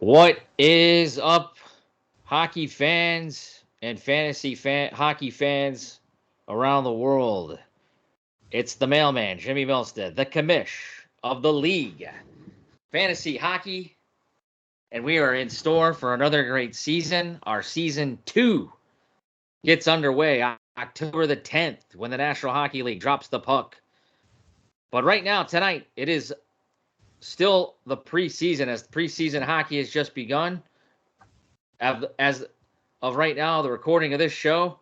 What is up, hockey fans and hockey fans around the world? It's the mailman, Jimmy Milstead, the commish of the league, fantasy hockey, and we are in store for another great season. Our season 2 gets underway October the 10th when the National Hockey League drops the puck. But right now, tonight, it is still the preseason as preseason hockey has just begun. As of right now, the recording of this show,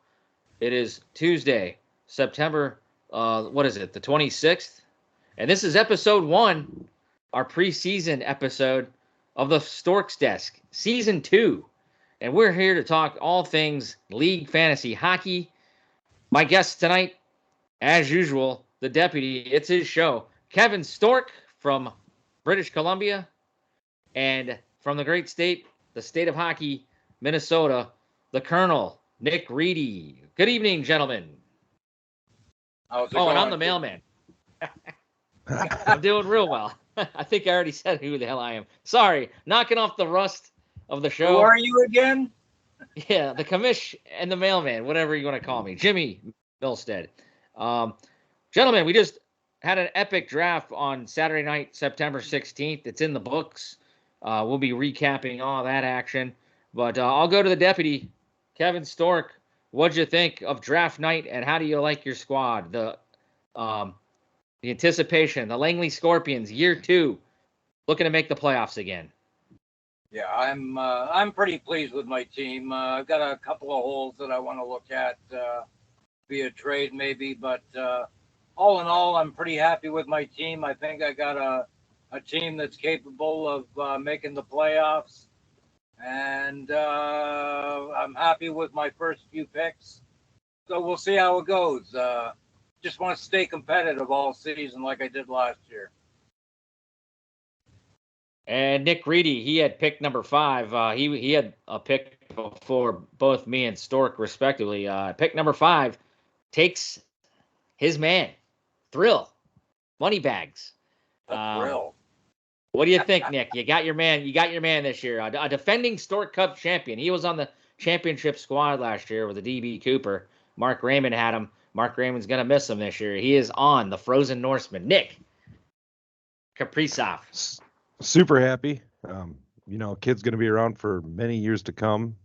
it is Tuesday, September, what is it, the 26th? And this is episode 1, our preseason episode of the Storksdesk, season 2. And we're here to talk all things league fantasy hockey. My guest tonight, as usual, the deputy, it's his show, Kevin Stork from British Columbia, and from the great state, the state of hockey, Minnesota, the Colonel, Nick Reedy. Good evening, gentlemen. How's it going? And I'm the mailman. I'm doing real well. I think I already said who the hell I am. Sorry, knocking off the rust of the show. Who are you again? Yeah, the commish and the mailman, whatever you want to call me. Jimmy Milstead. Gentlemen, we just had an epic draft on Saturday night, September 16th. It's in the books. We'll be recapping all that action. But I'll go to the deputy, Kevin Stork. What'd you think of draft night, and how do you like your squad? The anticipation, the Langley Scorpions, year 2, looking to make the playoffs again. Yeah, I'm pretty pleased with my team. I've got a couple of holes that I want to look at via trade maybe, but all in all, I'm pretty happy with my team. I think I got a team that's capable of making the playoffs, and I'm happy with my first few picks. So we'll see how it goes. Just want to stay competitive all season like I did last year. And Nick Reedy, he had pick number 5. He had a pick before both me and Stork, respectively. Pick number 5 takes his man, Thrill, Moneybags. Thrill. What do you think, Nick? You got your man. You got your man this year. A defending Stork Cup champion. He was on the championship squad last year with the DB Cooper. Mark Raymond had him. Mark Raymond's gonna miss him this year. He is on the Frozen Norseman. Nick Kaprizov. Super happy. Kid's going to be around for many years to come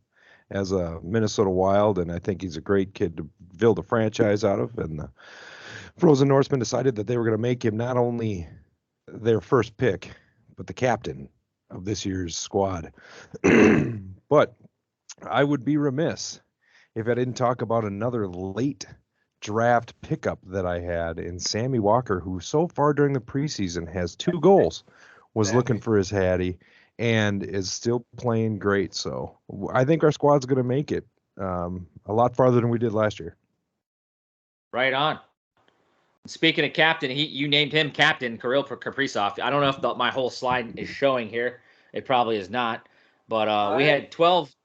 as a Minnesota Wild, and I think he's a great kid to build a franchise out of. And the Frozen Norseman decided that they were going to make him not only their first pick, but the captain of this year's squad. But I would be remiss if I didn't talk about another late draft pickup that I had in Sammy Walker, who so far during the preseason has 2 goals. Was looking for his Hattie and is still playing great. So I think our squad's going to make it a lot farther than we did last year. Right on. Speaking of captain, you named him captain, Kirill Kaprizov. I don't know if my whole slide is showing here. It probably is not. But we had 12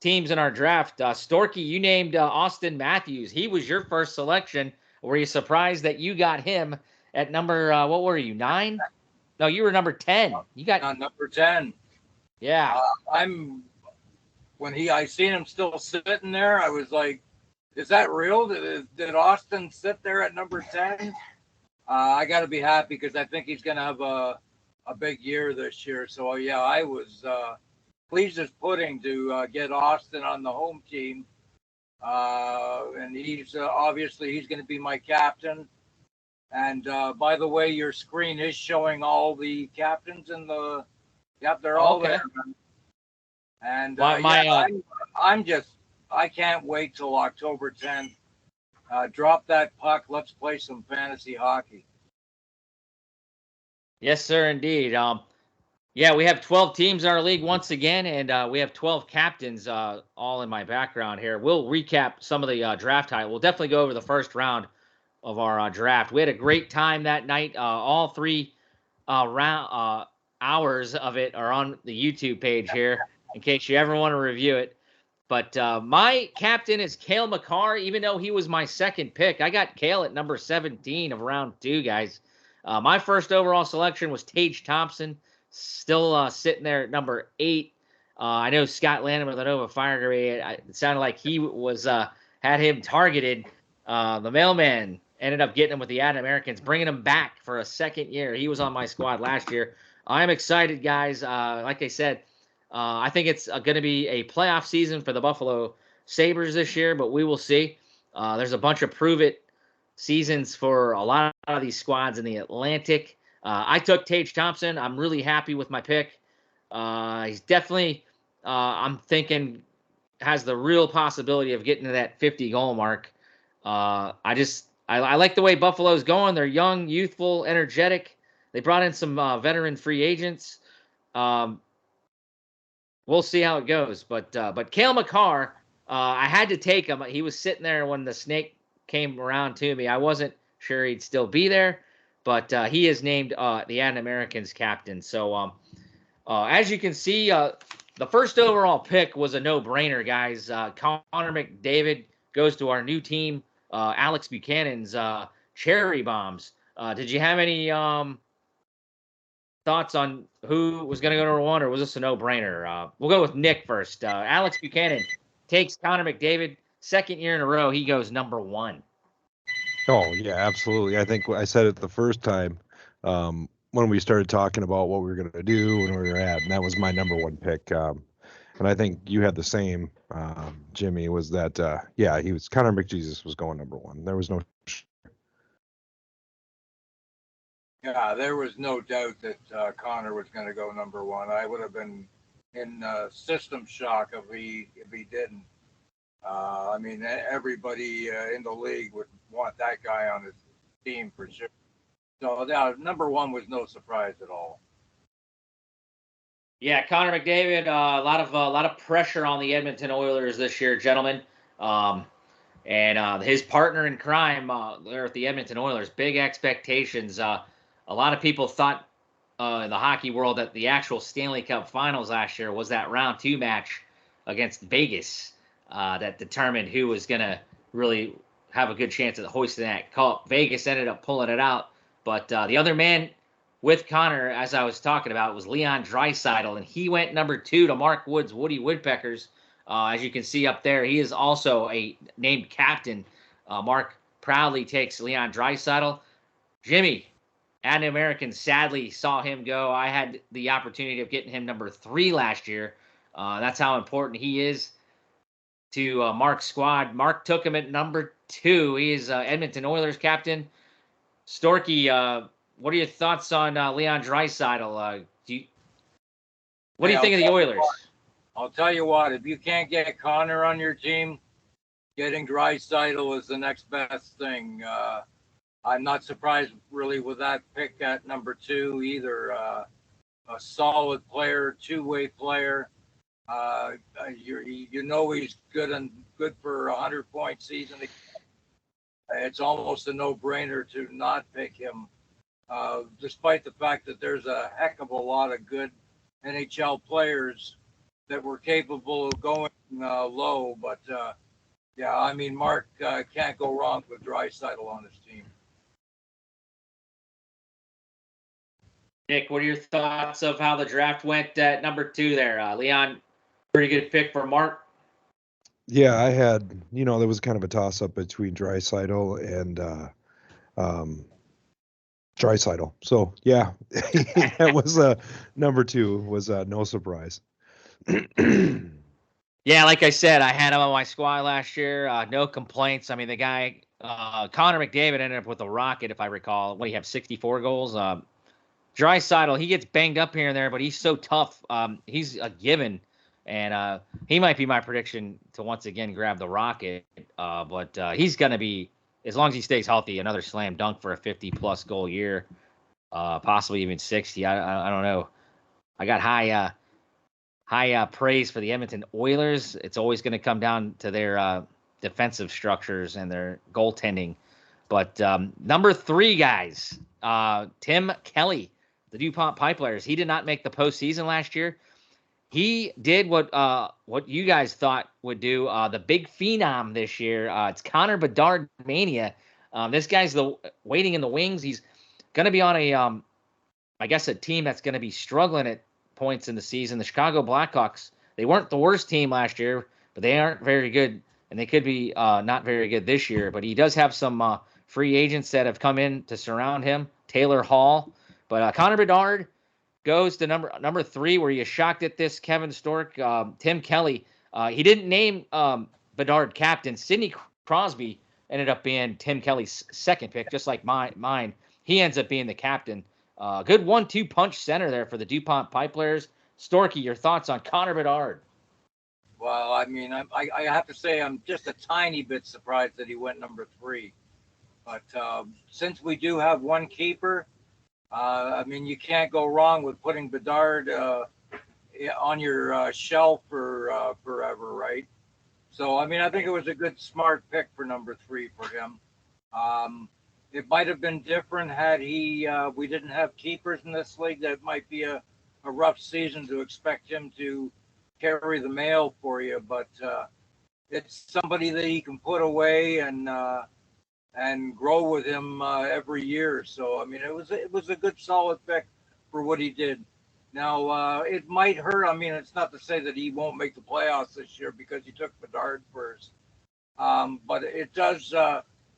teams in our draft. Storky, you named Austin Matthews. He was your first selection. Were you surprised that you got him at number, what were you, 9? No, you were number 10. You got number 10. Yeah. I seen him still sitting there, I was like, is that real? Did Austin sit there at number 10? I got to be happy because I think he's going to have a big year this year. So, yeah, I was pleased as pudding to get Austin on the home team. And he's obviously he's going to be my captain. And by the way, your screen is showing all the captains in the. Yep, they're all there. And I can't wait till October 10th. Drop that puck. Let's play some fantasy hockey. Yes, sir, indeed. Yeah, we have 12 teams in our league once again, and we have 12 captains all in my background here. We'll recap some of the draft height. We'll definitely go over the first round of our draft. We had a great time that night. All 3 hours of it are on the YouTube page here in case you ever want to review it. But my captain is Cale Makar, even though he was my second pick. I got Cale at number 17 of round 2, guys. My first overall selection was Tage Thompson. still sitting there at number 8. I know Scott Landon with the Nova Fire Brigade. It sounded like he was had him targeted. The mailman ended up getting him with the Ad Americans, bringing him back for a second year. He was on my squad last year. I'm excited, guys. Like I said, I think it's going to be a playoff season for the Buffalo Sabres this year, but we will see. There's a bunch of prove-it seasons for a lot of these squads in the Atlantic. I took Tage Thompson. I'm really happy with my pick. He's definitely, I'm thinking, has the real possibility of getting to that 50-goal mark. I like the way Buffalo's going. They're young, youthful, energetic. They brought in some veteran free agents. We'll see how it goes. But Cale Makar, I had to take him. He was sitting there when the snake came around to me. I wasn't sure he'd still be there, but he is named the Ad Americans captain. So as you can see, the first overall pick was a no-brainer, guys. Connor McDavid goes to our new team, Alex Buchanan's Cherry Bombs. Did you have any thoughts on who was going to go number 1, or was this a no-brainer? We'll go with Nick first. Alex Buchanan takes Connor McDavid. Second year in a row, he goes number 1. Oh, yeah, absolutely. I think I said it the first time when we started talking about what we were going to do and where we were at, and that was my number 1 pick. And I think you had the same, Jimmy, was that, he was Connor McJesus was going number 1. There was no. Yeah, there was no doubt that Connor was going to go number 1. I would have been in system shock if he didn't. I mean, everybody in the league would want that guy on his team for sure. So number 1 was no surprise at all. Yeah, Connor McDavid, a lot of pressure on the Edmonton Oilers this year, gentlemen. And his partner in crime there at the Edmonton Oilers, big expectations. A lot of people thought in the hockey world that the actual Stanley Cup Finals last year was that round 2 match against Vegas that determined who was going to really have a good chance at hoisting that cup. Vegas ended up pulling it out. But the other man with Connor, as I was talking about, was Leon Draisaitl, and he went number 2 to Mark Wood's Woody Woodpeckers. As you can see up there, he is also a named captain. Mark proudly takes Leon Draisaitl. Jimmy, Ad Americans sadly saw him go. I had the opportunity of getting him number 3 last year. That's how important he is to Mark's squad. Mark took him at number 2. He is Edmonton Oilers captain. Storky, what are your thoughts on Leon Draisaitl? What do you think of the Oilers? I'll tell you what, if you can't get Connor on your team, getting Draisaitl is the next best thing. I'm not surprised really with that pick at number 2 either. A solid player, two-way player. You know he's good for a 100-point season. It's almost a no-brainer to not pick him, despite the fact that there's a heck of a lot of good NHL players that were capable of going low. But I mean, Mark can't go wrong with Draisaitl on his team. Nick, what are your thoughts of how the draft went at number 2 there? Leon, pretty good pick for Mark. Yeah, I had, there was kind of a toss-up between Draisaitl and Draisaitl. So, yeah, that was number 2 was no surprise. Yeah, like I said, I had him on my squad last year. No complaints. I mean, the guy, Connor McDavid ended up with a rocket, if I recall. What, he have 64 goals? Draisaitl, he gets banged up here and there, but he's so tough. He's a given, and he might be my prediction to once again grab the rocket. But he's going to be, as long as he stays healthy, another slam dunk for a 50-plus goal year, possibly even 60. I don't know. I got high praise for the Edmonton Oilers. It's always going to come down to their defensive structures and their goaltending. But number 3, guys, Tim Kelly, the DuPont Pipelines. He did not make the postseason last year. He did what you guys thought would do. The big phenom this year. It's Connor Bedard mania. This guy's waiting in the wings. He's going to be on I guess, a team that's going to be struggling at points in the season. The Chicago Blackhawks, they weren't the worst team last year, but they aren't very good, and they could be not very good this year. But he does have some free agents that have come in to surround him. Taylor Hall. But Connor Bedard goes to number 3. Were you shocked at this, Kevin Stork? Tim Kelly. He didn't name Bedard captain. Sidney Crosby ended up being Tim Kelly's second pick, just like mine. He ends up being the captain. Good 1-2 punch center there for the DuPont Pipelers. Storky, your thoughts on Connor Bedard? Well, I mean, I have to say I'm just a tiny bit surprised that he went number 3. But since we do have one keeper, I mean, you can't go wrong with putting Bedard on your shelf for forever, right? So, I mean, I think it was a good, smart pick for number 3 for him. It might have been different had we didn't have keepers in this league. That might be a rough season to expect him to carry the mail for you. But it's somebody that he can put away and grow with him every year. So, I mean, it was a good, solid pick for what he did. Now, it might hurt. I mean, it's not to say that he won't make the playoffs this year because he took Bedard first. But it does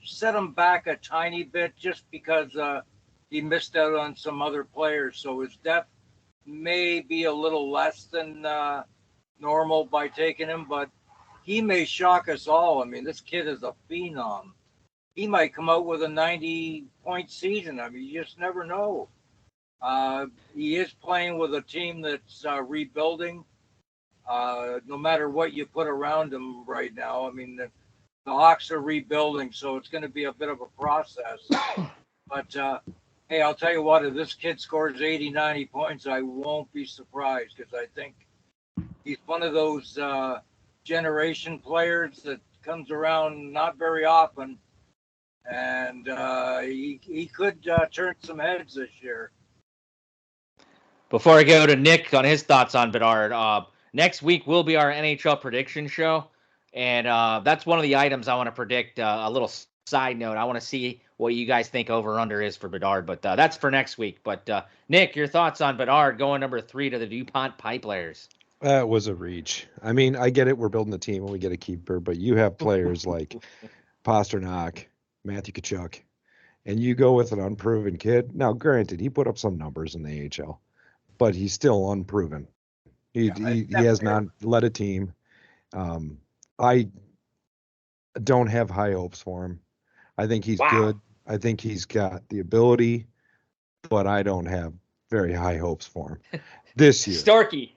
set him back a tiny bit just because he missed out on some other players. So his depth may be a little less than normal by taking him, but he may shock us all. I mean, this kid is a phenom. He might come out with a 90-point season. I mean, you just never know. He is playing with a team that's rebuilding. No matter what you put around him right now, I mean, the Hawks are rebuilding, so it's going to be a bit of a process. But, hey, I'll tell you what, if this kid scores 80, 90 points, I won't be surprised because I think he's one of those generation players that comes around not very often, and he could turn some heads this year. Before I go to Nick on his thoughts on Bedard, next week will be our NHL prediction show. And that's one of the items I want to predict. A little side note, I want to see what you guys think over-under is for Bedard. But that's for next week. But Nick, your thoughts on Bedard going number 3 to the DuPont Pipelers? That was a reach. I mean, I get it. We're building a team and we get a keeper. But you have players like Pasternak, Matthew Tkachuk, and you go with an unproven kid. Now, granted, he put up some numbers in the AHL, but he's still unproven. He has not led a team. I don't have high hopes for him. I think he's good. I think he's got the ability, but I don't have very high hopes for him this year. Starkey,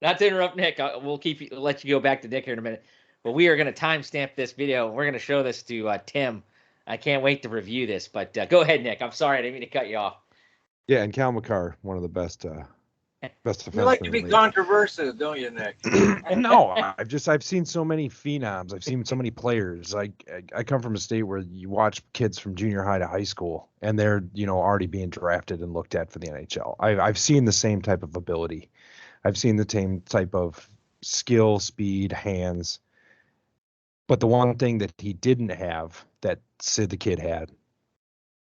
not to interrupt Nick. We'll let you go back to Nick here in a minute. But we are going to timestamp this video. And we're going to show this to Tim. I can't wait to review this. But go ahead, Nick. I'm sorry. I didn't mean to cut you off. Yeah, and Cal McCarr, one of the best defensemen. You like to be controversial, don't you, Nick? No, I've seen so many phenoms. I've seen so many players. I come from a state where you watch kids from junior high to high school, and they're already being drafted and looked at for the NHL. I've seen the same type of ability. I've seen the same type of skill, speed, hands. But the one thing that he didn't have that Sid the Kid had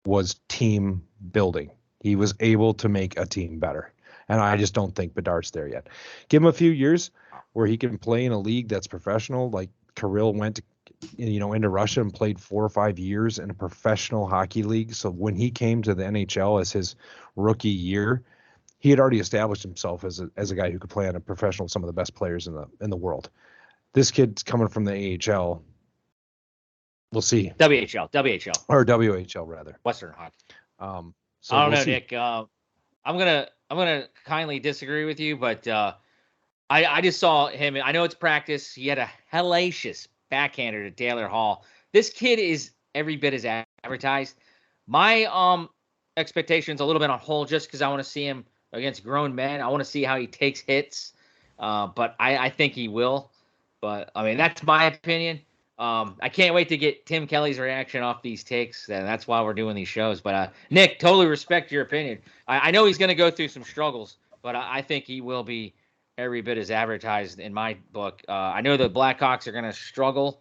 was team building. He was able to make a team better. And I just don't think Bedard's there yet. Give him a few years where he can play in a league that's professional. Like Kirill went into Russia and played 4 or 5 years in a professional hockey league. So when he came to the NHL as his rookie year, he had already established himself as a guy who could play on a professional, some of the best players in the world. This kid's coming from the AHL. We'll see. WHL. Or WHL rather. Western Hockey. So I don't know, see. Nick. I'm gonna kindly disagree with you, but I just saw him. I know it's practice. He had a hellacious backhander to Taylor Hall. This kid is every bit as advertised. My expectations a little bit on hold just because I want to see him against grown men. I want to see how he takes hits. But I think he will. But I mean, that's my opinion. I can't wait to get Tim Kelly's reaction off these takes, and that's why we're doing these shows. But Nick, totally respect your opinion. I know he's going to go through some struggles, but I think he will be every bit as advertised in my book. I know the Blackhawks are going to struggle,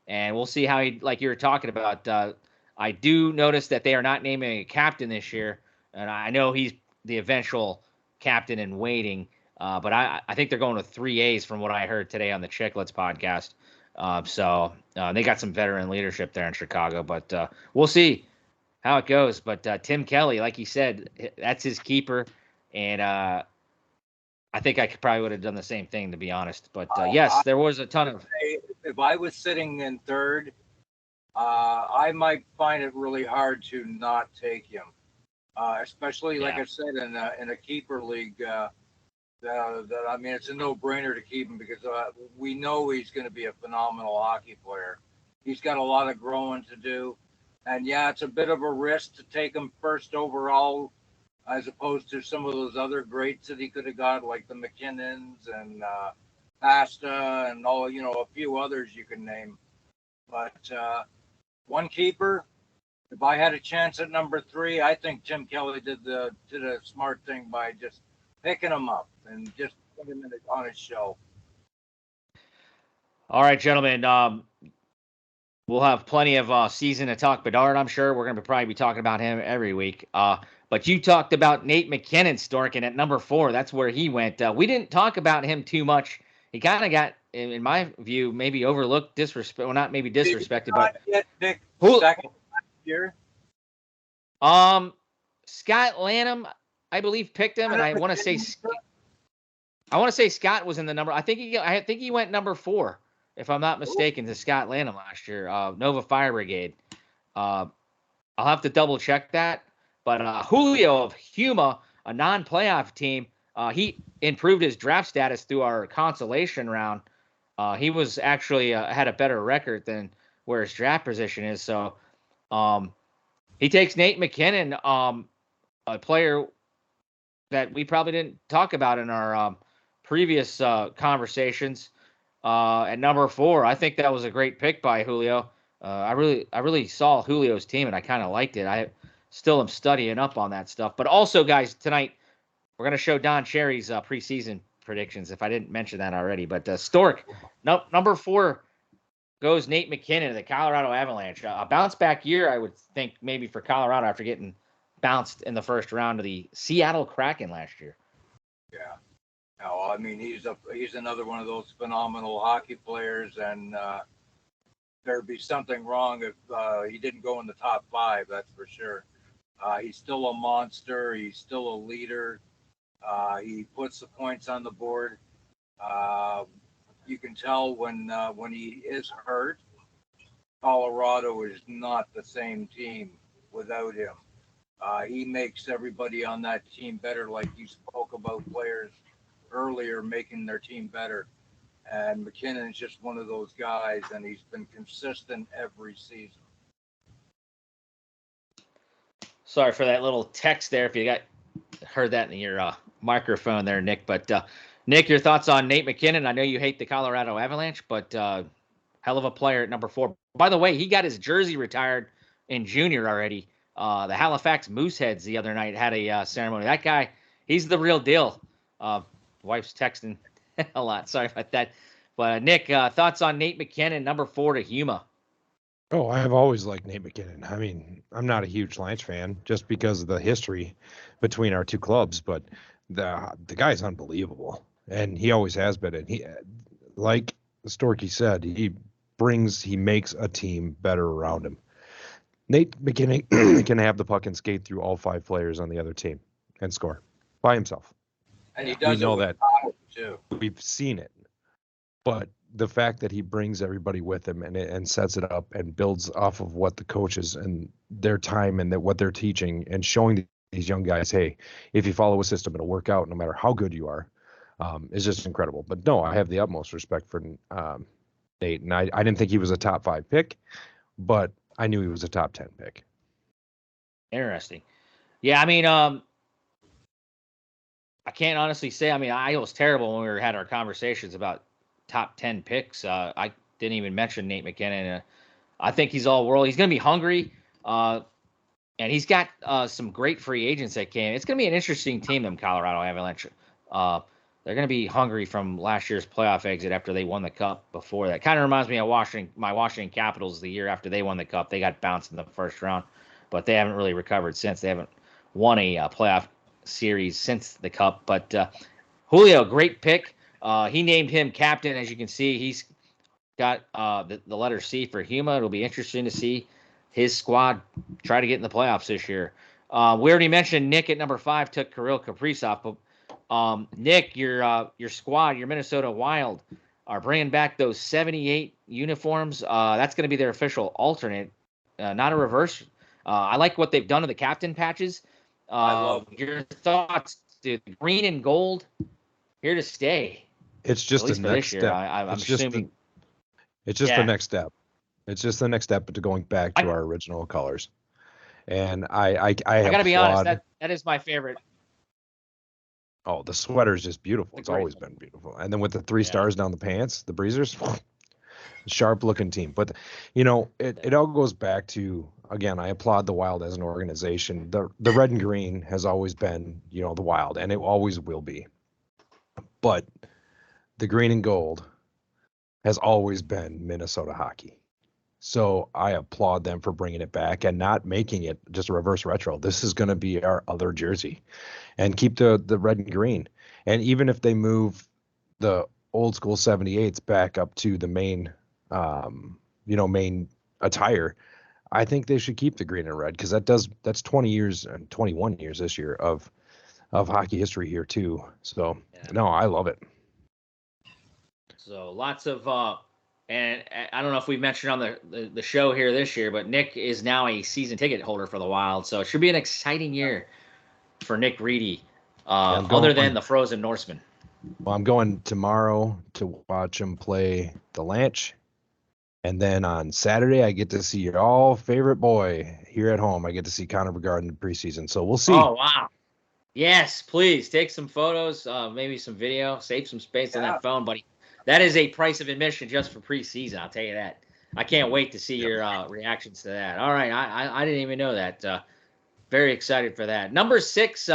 and we'll see how he, like you were talking about. I do notice that they are not naming a captain this year, and I know he's the eventual captain in waiting. But I think they're going with 3 A's from what I heard today on the Chicklets podcast. So they got some veteran leadership there in Chicago, but we'll see how it goes. But Tim Kelly, like he said, that's his keeper. And I think I probably would have done the same thing, to be honest. But yes, there was a ton of. If I was sitting in third, I might find it really hard to not take him, especially like I said in a keeper league. That I mean, it's a no-brainer to keep him because we know he's going to be a phenomenal hockey player. He's got a lot of growing to do, and yeah, it's a bit of a risk to take him first overall, as opposed to some of those other greats that he could have got, like the McKinnons and Pasta and all, a few others you can name. But one keeper, if I had a chance at number 3, I think Tim Kelly did a smart thing by just picking him up and just putting him on his show. All right, gentlemen. We'll have plenty of season to talk Bedard, I'm sure. We're going to probably be talking about him every week. But you talked about Nate McKinnon, Stork, and at number 4, that's where he went. We didn't talk about him too much. He kind of got, in my view, maybe overlooked, not maybe disrespected, but Nick, who? Second year. Scott Lanham, I believe, picked him, and I want to say Scott was in the number. I think he went number 4, if I'm not mistaken, to Scott Lanham last year. Nova Fire Brigade. I'll have to double check that. But Julio of Huma, a non-playoff team, he improved his draft status through our consolation round. He was actually had a better record than where his draft position is. So he takes Nate McKinnon, a player that we probably didn't talk about in our previous conversations. At number 4, I think that was a great pick by Julio. I really saw Julio's team, and I kind of liked it. I still am studying up on that stuff. But also, guys, tonight we're going to show Don Cherry's preseason predictions, if I didn't mention that already. But Stork, number 4 goes Nate McKinnon of the Colorado Avalanche. A bounce-back year, I would think, maybe for Colorado after getting bounced in the first round of the Seattle Kraken last year. Yeah. No, I mean, he's another one of those phenomenal hockey players, and there'd be something wrong if he didn't go in the top 5, that's for sure. He's still a monster. He's still a leader. He puts the points on the board. You can tell when he is hurt, Colorado is not the same team without him. He makes everybody on that team better, like you spoke about players earlier making their team better. And McKinnon's just one of those guys, and he's been consistent every season. Sorry for that little text there if you heard that in your microphone there, Nick. But Nick, your thoughts on Nate McKinnon? I know you hate the Colorado Avalanche, but hell of a player at number 4. By the way, he got his jersey retired in junior already. The Halifax Mooseheads the other night had a ceremony. That guy, he's the real deal. Wife's texting a lot. Sorry about that. But Nick, thoughts on Nate McKinnon, number 4 to Huma? Oh, I've always liked Nate McKinnon. I mean, I'm not a huge Lance fan just because of the history between our two clubs, but the guy's unbelievable, and he always has been. And he, like Storky said, he makes a team better around him. Nate McKinnon can have the puck and skate through all 5 players on the other team and score by himself. And he does. We know that too. We've seen it, but the fact that he brings everybody with him and sets it up and builds off of what the coaches and their time and what they're teaching and showing these young guys, hey, if you follow a system, it'll work out no matter how good you are, is just incredible. But no, I have the utmost respect for Nate, and I didn't think he was a top 5 pick, but I knew he was a top 10 pick. Interesting. Yeah, I mean, I can't honestly say. I mean, I was terrible when we had our conversations about top 10 picks. I didn't even mention Nate McKinnon. I think he's all world. He's going to be hungry. And he's got some great free agents that came. It's going to be an interesting team, them Colorado Avalanche. They're going to be hungry from last year's playoff exit after they won the cup before that. Kind of reminds me of my Washington Capitals the year after they won the cup. They got bounced in the first round, but they haven't really recovered since. They haven't won a playoff series since the Cup. But Julio, great pick. He named him captain. As you can see, he's got the letter C for Huma. It'll be interesting to see his squad try to get in the playoffs this year. We already mentioned Nick at number 5 took Kirill Kaprizov. But Nick, your squad, your Minnesota Wild, are bringing back those 78 uniforms. That's going to be their official alternate, not a reverse. I like what they've done to the captain patches. I love your thoughts, dude. Green and gold, here to stay. It's just At least the for next this year. step. I'm It's just assuming. It's just Yeah. the next step. It's just the next step to going back to our original colors. And I I gotta be honest, applaud. that is my favorite. Oh, the sweater is just beautiful. It's Great. always been beautiful. And then with the 3 Yeah. stars down the pants, the Breezers, sharp looking team. But it all goes back to, again, I applaud the Wild as an organization. The red and green has always been, the Wild, and it always will be. But the green and gold has always been Minnesota hockey. So I applaud them for bringing it back and not making it just a reverse retro. This is going to be our other jersey, and keep the red and green. And even if they move the old school 78s back up to the main, main attire, I think they should keep the green and red, because that's 20 years and 21 years this year of hockey history here too. So no, I love it. So lots of and I don't know if we mentioned on the show here this year, but Nick is now a season ticket holder for the Wild, so it should be an exciting year for Nick Reedy. Other than the Frozen Norseman. Well, I'm going tomorrow to watch him play the Lanch, and then on Saturday I get to see your all favorite boy here at home. I get to see Connor Bedard in the preseason, so we'll see. Oh wow! Yes, please take some photos, maybe some video, save some space on that phone, buddy. That is a price of admission just for preseason. I'll tell you that. I can't wait to see your reactions to that. All right, I didn't even know that. Very excited for that. Number 6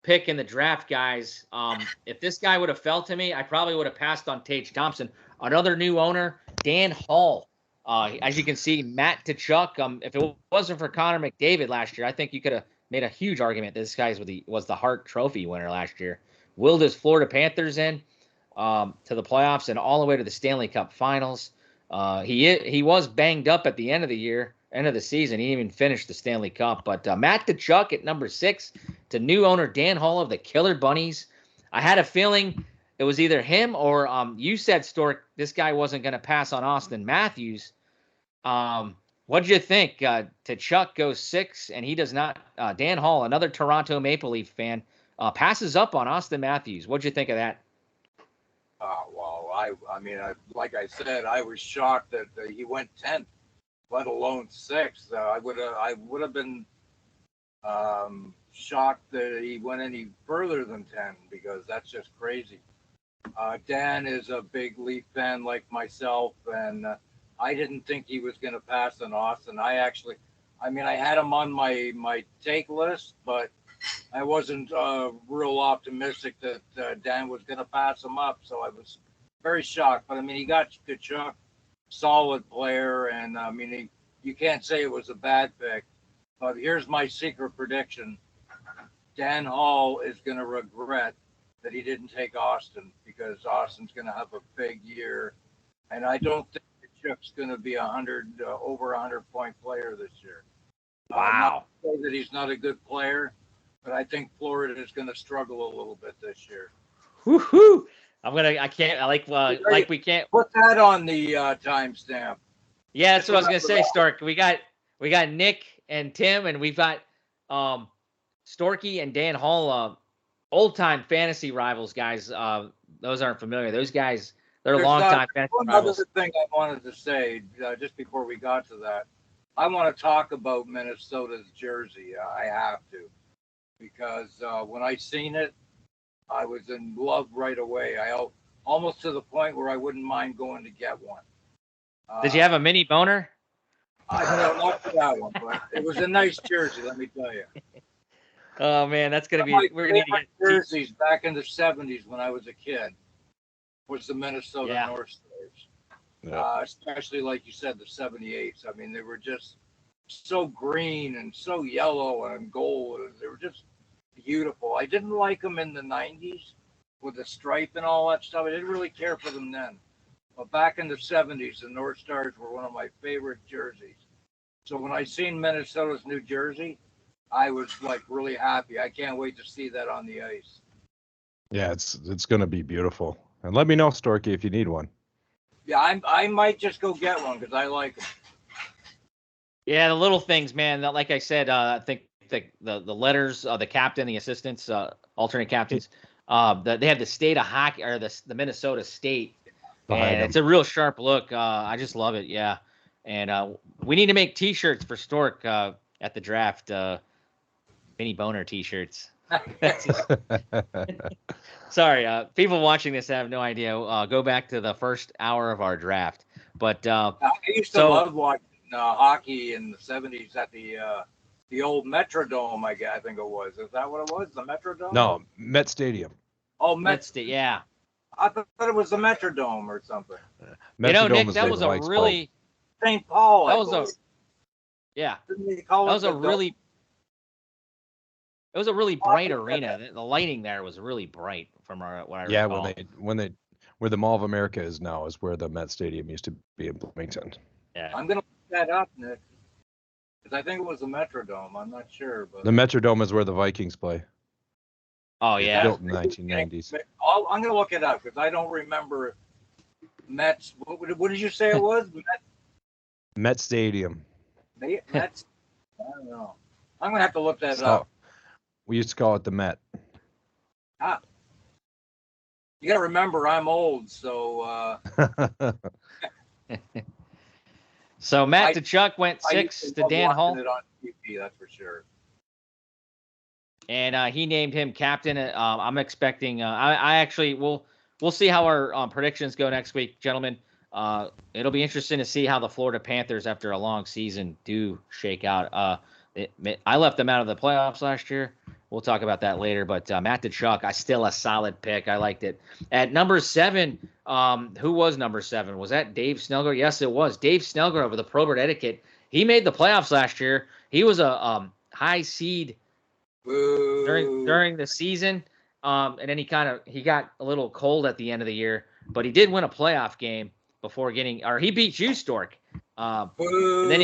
pick in the draft, guys. If this guy would have fell to me, I probably would have passed on Tage Thompson. Another new owner, Dan Hall. As you can see, Matt Tkachuk. If it wasn't for Connor McDavid last year, I think you could have made a huge argument that this guy was the Hart Trophy winner last year. Willed his Florida Panthers in to the playoffs and all the way to the Stanley Cup Finals. He was banged up at the end of the season. He didn't even finish the Stanley Cup. But Matt Tkachuk at number 6 to new owner Dan Hall of the Killer Bunnies. I had a feeling it was either him or you said, Stork, this guy wasn't going to pass on Austin Matthews. What'd you think? Tkachuk goes 6, and he does not. Dan Hall, another Toronto Maple Leaf fan, passes up on Austin Matthews. What'd you think of that? Well, I mean, like I said, I was shocked that he went 10th, let alone 6th. I would have been shocked that he went any further than 10, because that's just crazy. Dan is a big Leaf fan like myself, and I didn't think he was going to pass on Austin. I had him on my take list, but I wasn't real optimistic that Dan was going to pass him up, so I was very shocked. But I mean, he got Tkachuk, solid player, and I mean, you can't say it was a bad pick. But here's my secret prediction: Dan Hall is going to regret that he didn't take Austin, because Austin's going to have a big year, and I don't think Tkachuk's going to be over 100-point player this year. Wow! Not to say that he's not a good player, but I think Florida is going to struggle a little bit this year. Woohoo! We can't put that on the timestamp. Yeah, that's what I was gonna say, Stork. We got Nick and Tim, and we've got Storky and Dan Hall, old time fantasy rivals, guys. Those aren't familiar. Those guys, they're long time fantasy rivals. Another thing I wanted to say just before we got to that, I want to talk about Minnesota's jersey. I have to, because when I seen it, I was in love right away. Almost to the point where I wouldn't mind going to get one. Did you have a mini boner? I don't know, not for that one, but it was a nice jersey, let me tell you. Oh man, that's gonna be. We're gonna need to get jerseys back in the '70s when I was a kid. Was the Minnesota North Stars, especially like you said, the '78s. I mean, they were just so green and so yellow and gold. They were just beautiful. I didn't like them in the 90s with the stripe and all that stuff. I didn't really care for them then. But back in the 70s, the North Stars were one of my favorite jerseys. So when I seen Minnesota's New Jersey, I was like really happy. I can't wait to see that on the ice. Yeah, it's going to be beautiful. And let me know, Storky, if you need one. Yeah, I might just go get one because I like them. Yeah, the little things, man. Like I said, I think the letters, the captain, the assistants, alternate captains, they have the state of hockey or the Minnesota State, and it's a real sharp look. I just love it. Yeah, and we need to make T-shirts for Stork at the draft. Mini boner T-shirts. Sorry, people watching this have no idea. Go back to the first hour of our draft. But I used to love watching hockey in the 70s at the old Metrodome. I think it was. Is that what it was? The Metrodome? No, Met Stadium. Oh, Met Stadium. Yeah. I thought it was the Metrodome or something. Nick, that was a really St. Paul. That was a yeah. That was a really. It was a really bright arena. The lighting there was really bright from what I recall. Yeah, where the Mall of America is now is where the Met Stadium used to be in Bloomington. Yeah. I'm gonna look that up, Nick, because I think it was the Metrodome. I'm not sure, but the Metrodome is where the Vikings play. Oh yeah, built in the 1990s. I'm gonna look it up because I don't remember Mets. What did you say it was? Met Stadium. Mets. I don't know. I'm gonna have to look that up. We used to call it the Met. You got to remember, I'm old, so. So Matt Tkachuk went 6 to Dan Hall. It on TV, that's for sure. And he named him captain. I'm expecting. I actually we'll see how our predictions go next week, gentlemen. It'll be interesting to see how the Florida Panthers, after a long season, do shake out. I left them out of the playoffs last year. We'll talk about that later. But Matt Tkachuk, still a solid pick. I liked it. At number 7, who was number 7? Was that Dave Snellgrove? Yes, it was. Dave Snellgrove of the Probert Etiquette. He made the playoffs last year. He was a high seed during the season. And then he got a little cold at the end of the year. But he did win a playoff game before he beat you, Stork. And then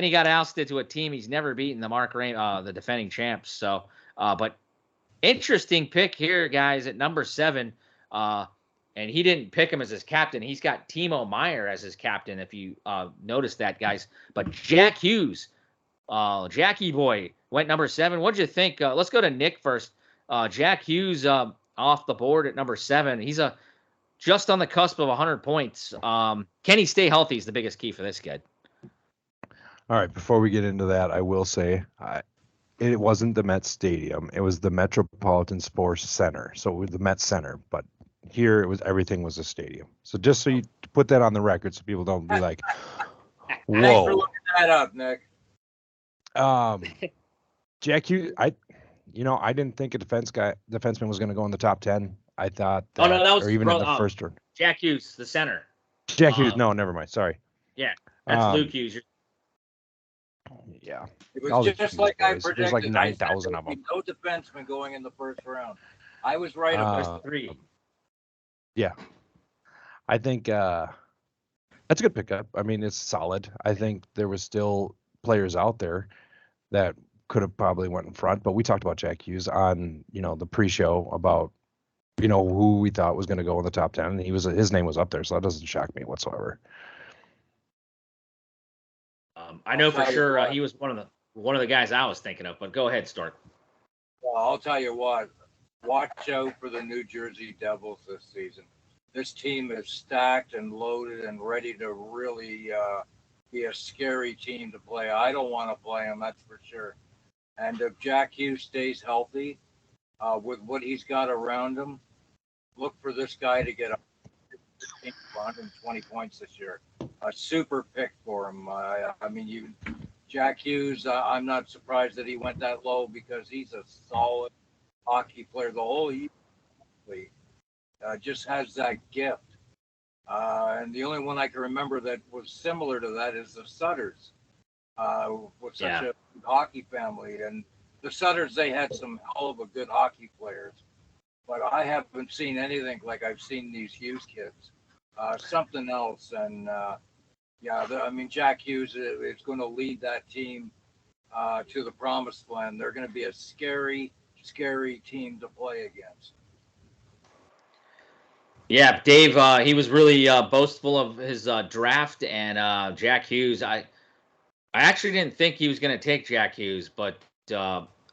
he got ousted to a team he's never beaten, the defending champs. So, but interesting pick here, guys, at number 7. And he didn't pick him as his captain. He's got Timo Meier as his captain, if you noticed that, guys. But Jack Hughes, Jackie boy, went number 7. What'd you think? Let's go to Nick first. Jack Hughes off the board at number 7. He's just on the cusp of 100 points. Can he stay healthy is the biggest key for this kid. All right, before we get into that, I will say it wasn't the Met Stadium. It was the Metropolitan Sports Center. So it was the Met Center, but here everything was a stadium. So just so you put that on the record so people don't be like, whoa. Thanks for looking that up, Nick. Jack Hughes, I didn't think a defenseman was going to go in the top 10. I thought that, that was or even in the first round. Jack Hughes, the center. Jack Hughes, no, never mind. Sorry. Yeah, that's Luke Hughes. Yeah. It was just like I predicted. There's like 9,000 of them. No defenseman going in the first round. I was right about 3. Yeah. I think that's a good pickup. I mean, it's solid. I think there was still players out there that could have probably went in front, but we talked about Jack Hughes on, the pre-show about, who we thought was going to go in the top 10. And his name was up there, so that doesn't shock me whatsoever. I know for sure he was one of the guys I was thinking of, but go ahead, Stork. Well, I'll tell you what. Watch out for the New Jersey Devils this season. This team is stacked and loaded and ready to really be a scary team to play. I don't want to play them, that's for sure. And if Jack Hughes stays healthy with what he's got around him, look for this guy to get 120 points this year. A super pick for him. Jack Hughes, I'm not surprised that he went that low because he's a solid hockey player. The whole just has that gift. And the only one I can remember that was similar to that is the Sutters, with such a hockey family. And the Sutters, they had some hell of a good hockey players, but I haven't seen anything like I've seen these Hughes kids. Something else, and yeah, I mean Jack Hughes is going to lead that team to the promised land. They're going to be a scary, scary team to play against. Yeah, Dave, he was really boastful of his draft, and Jack Hughes. I actually didn't think he was going to take Jack Hughes, but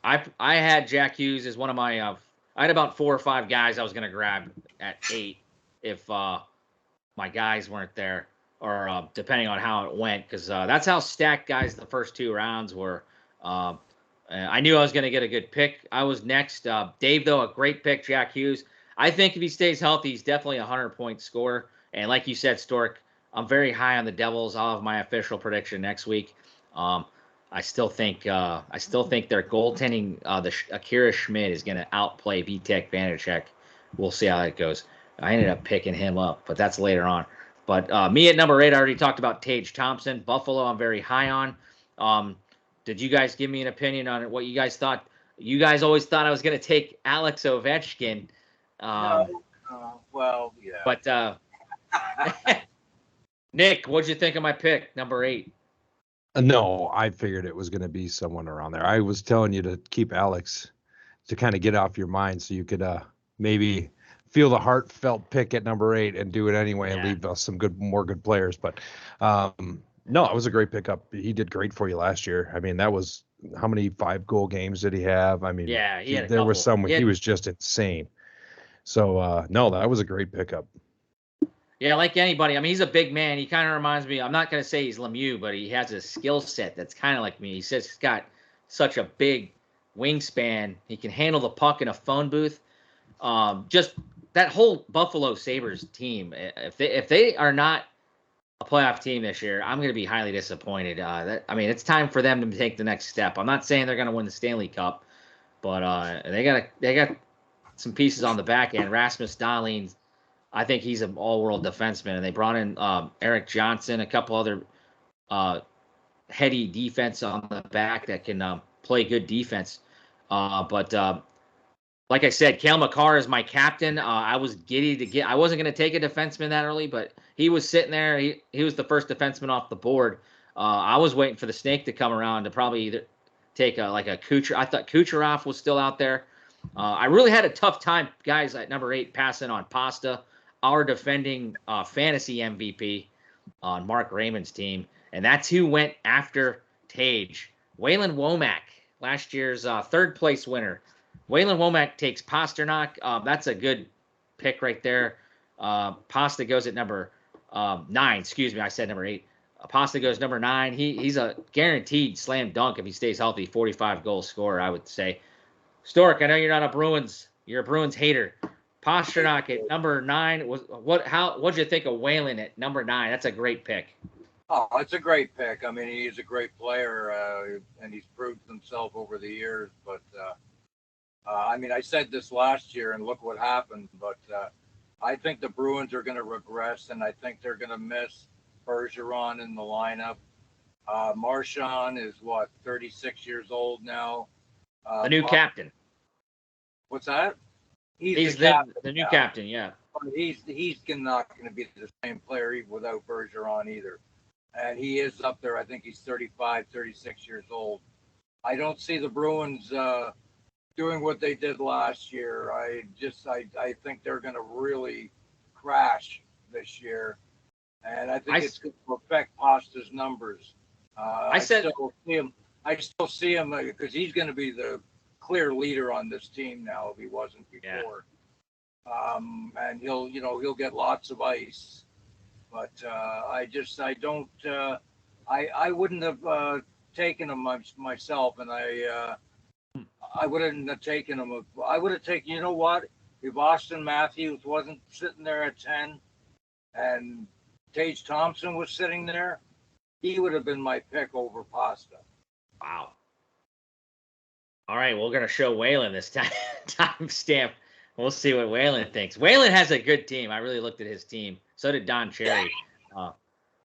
I had Jack Hughes as one of my. I had about 4 or 5 guys I was going to grab at 8 if my guys weren't there, or depending on how it went, because that's how stacked guys the first 2 rounds were. I knew I was going to get a good pick. I was next. Dave, though, a great pick, Jack Hughes. I think if he stays healthy, he's definitely a 100-point scorer. And like you said, Stork, I'm very high on the Devils. I'll have my official prediction next week. I still think their goaltending, Akira Schmid is going to outplay Vitek Vanacek. We'll see how that goes. I ended up picking him up, but that's later on. But me at number 8, I already talked about Tage Thompson. Buffalo, I'm very high on. Did you guys give me an opinion on what you guys thought? You guys always thought I was going to take Alex Ovechkin. No, well, yeah. But Nick, what'd you think of my pick, number 8? No, I figured it was going to be someone around there. I was telling you to keep Alex to kind of get off your mind so you could maybe feel the heartfelt pick at number 8 and do it anyway and leave us some more good players. But no, it was a great pickup. He did great for you last year. I mean, that was how many 5-goal games did he have? I mean, yeah, he had there was some he was just insane. So no, that was a great pickup. Yeah, like anybody. I mean, he's a big man. He kind of reminds me. I'm not going to say he's Lemieux, but he has a skill set that's kind of like me. He says he's got such a big wingspan. He can handle the puck in a phone booth. Just that whole Buffalo Sabres team. If they are not a playoff team this year, I'm going to be highly disappointed. I mean, it's time for them to take the next step. I'm not saying they're going to win the Stanley Cup, but they got some pieces on the back end. Rasmus Dahlin, I think he's an all-world defenseman, and they brought in Eric Johnson, a couple other heady defense on the back that can play good defense. But like I said, Cale Makar is my captain. I was giddy to get. I wasn't going to take a defenseman that early, but he was sitting there. He was the first defenseman off the board. I was waiting for the snake to come around to probably either take a Kucherov. I thought Kucherov was still out there. I really had a tough time, guys, at number 8 passing on Pasta, our defending fantasy MVP on Mark Raymond's team, and that's who went after Tage. Waylon Womack, last year's 3rd place winner. Waylon Womack takes Pasternak. That's a good pick right there. Pasta goes at number 9. Excuse me, I said number 8. Pasta goes number 9. He's a guaranteed slam dunk if he stays healthy. 45-goal scorer, I would say. Stork, I know you're not a Bruins. You're a Bruins hater. Pasternak at number 9 what'd you think of Waylon at number 9? That's a great pick. Oh, it's a great pick. I mean, he's a great player, and he's proved himself over the years. But I mean, I said this last year, and look what happened. But I think the Bruins are going to regress, and I think they're going to miss Bergeron in the lineup. Marchand is 36 years old now. The new captain. What's that? He's the new captain, yeah. But he's not going to be the same player without Bergeron either. And he is up there. I think he's 35, 36 years old. I don't see the Bruins doing what they did last year. I think they're going to really crash this year. And I think it's going to affect Pasta's numbers. I still see him because he's going to be the clear leader on this team now if he wasn't before. Yeah. And he'll get lots of ice. But I wouldn't have taken him myself, and I wouldn't have taken him. I would have taken, you know what? If Austin Matthews wasn't sitting there at 10 and Tage Thompson was sitting there, he would have been my pick over Pasta. Wow. All right, we're going to show Waylon this time stamp. We'll see what Waylon thinks. Waylon has a good team. I really looked at his team. So did Don Cherry.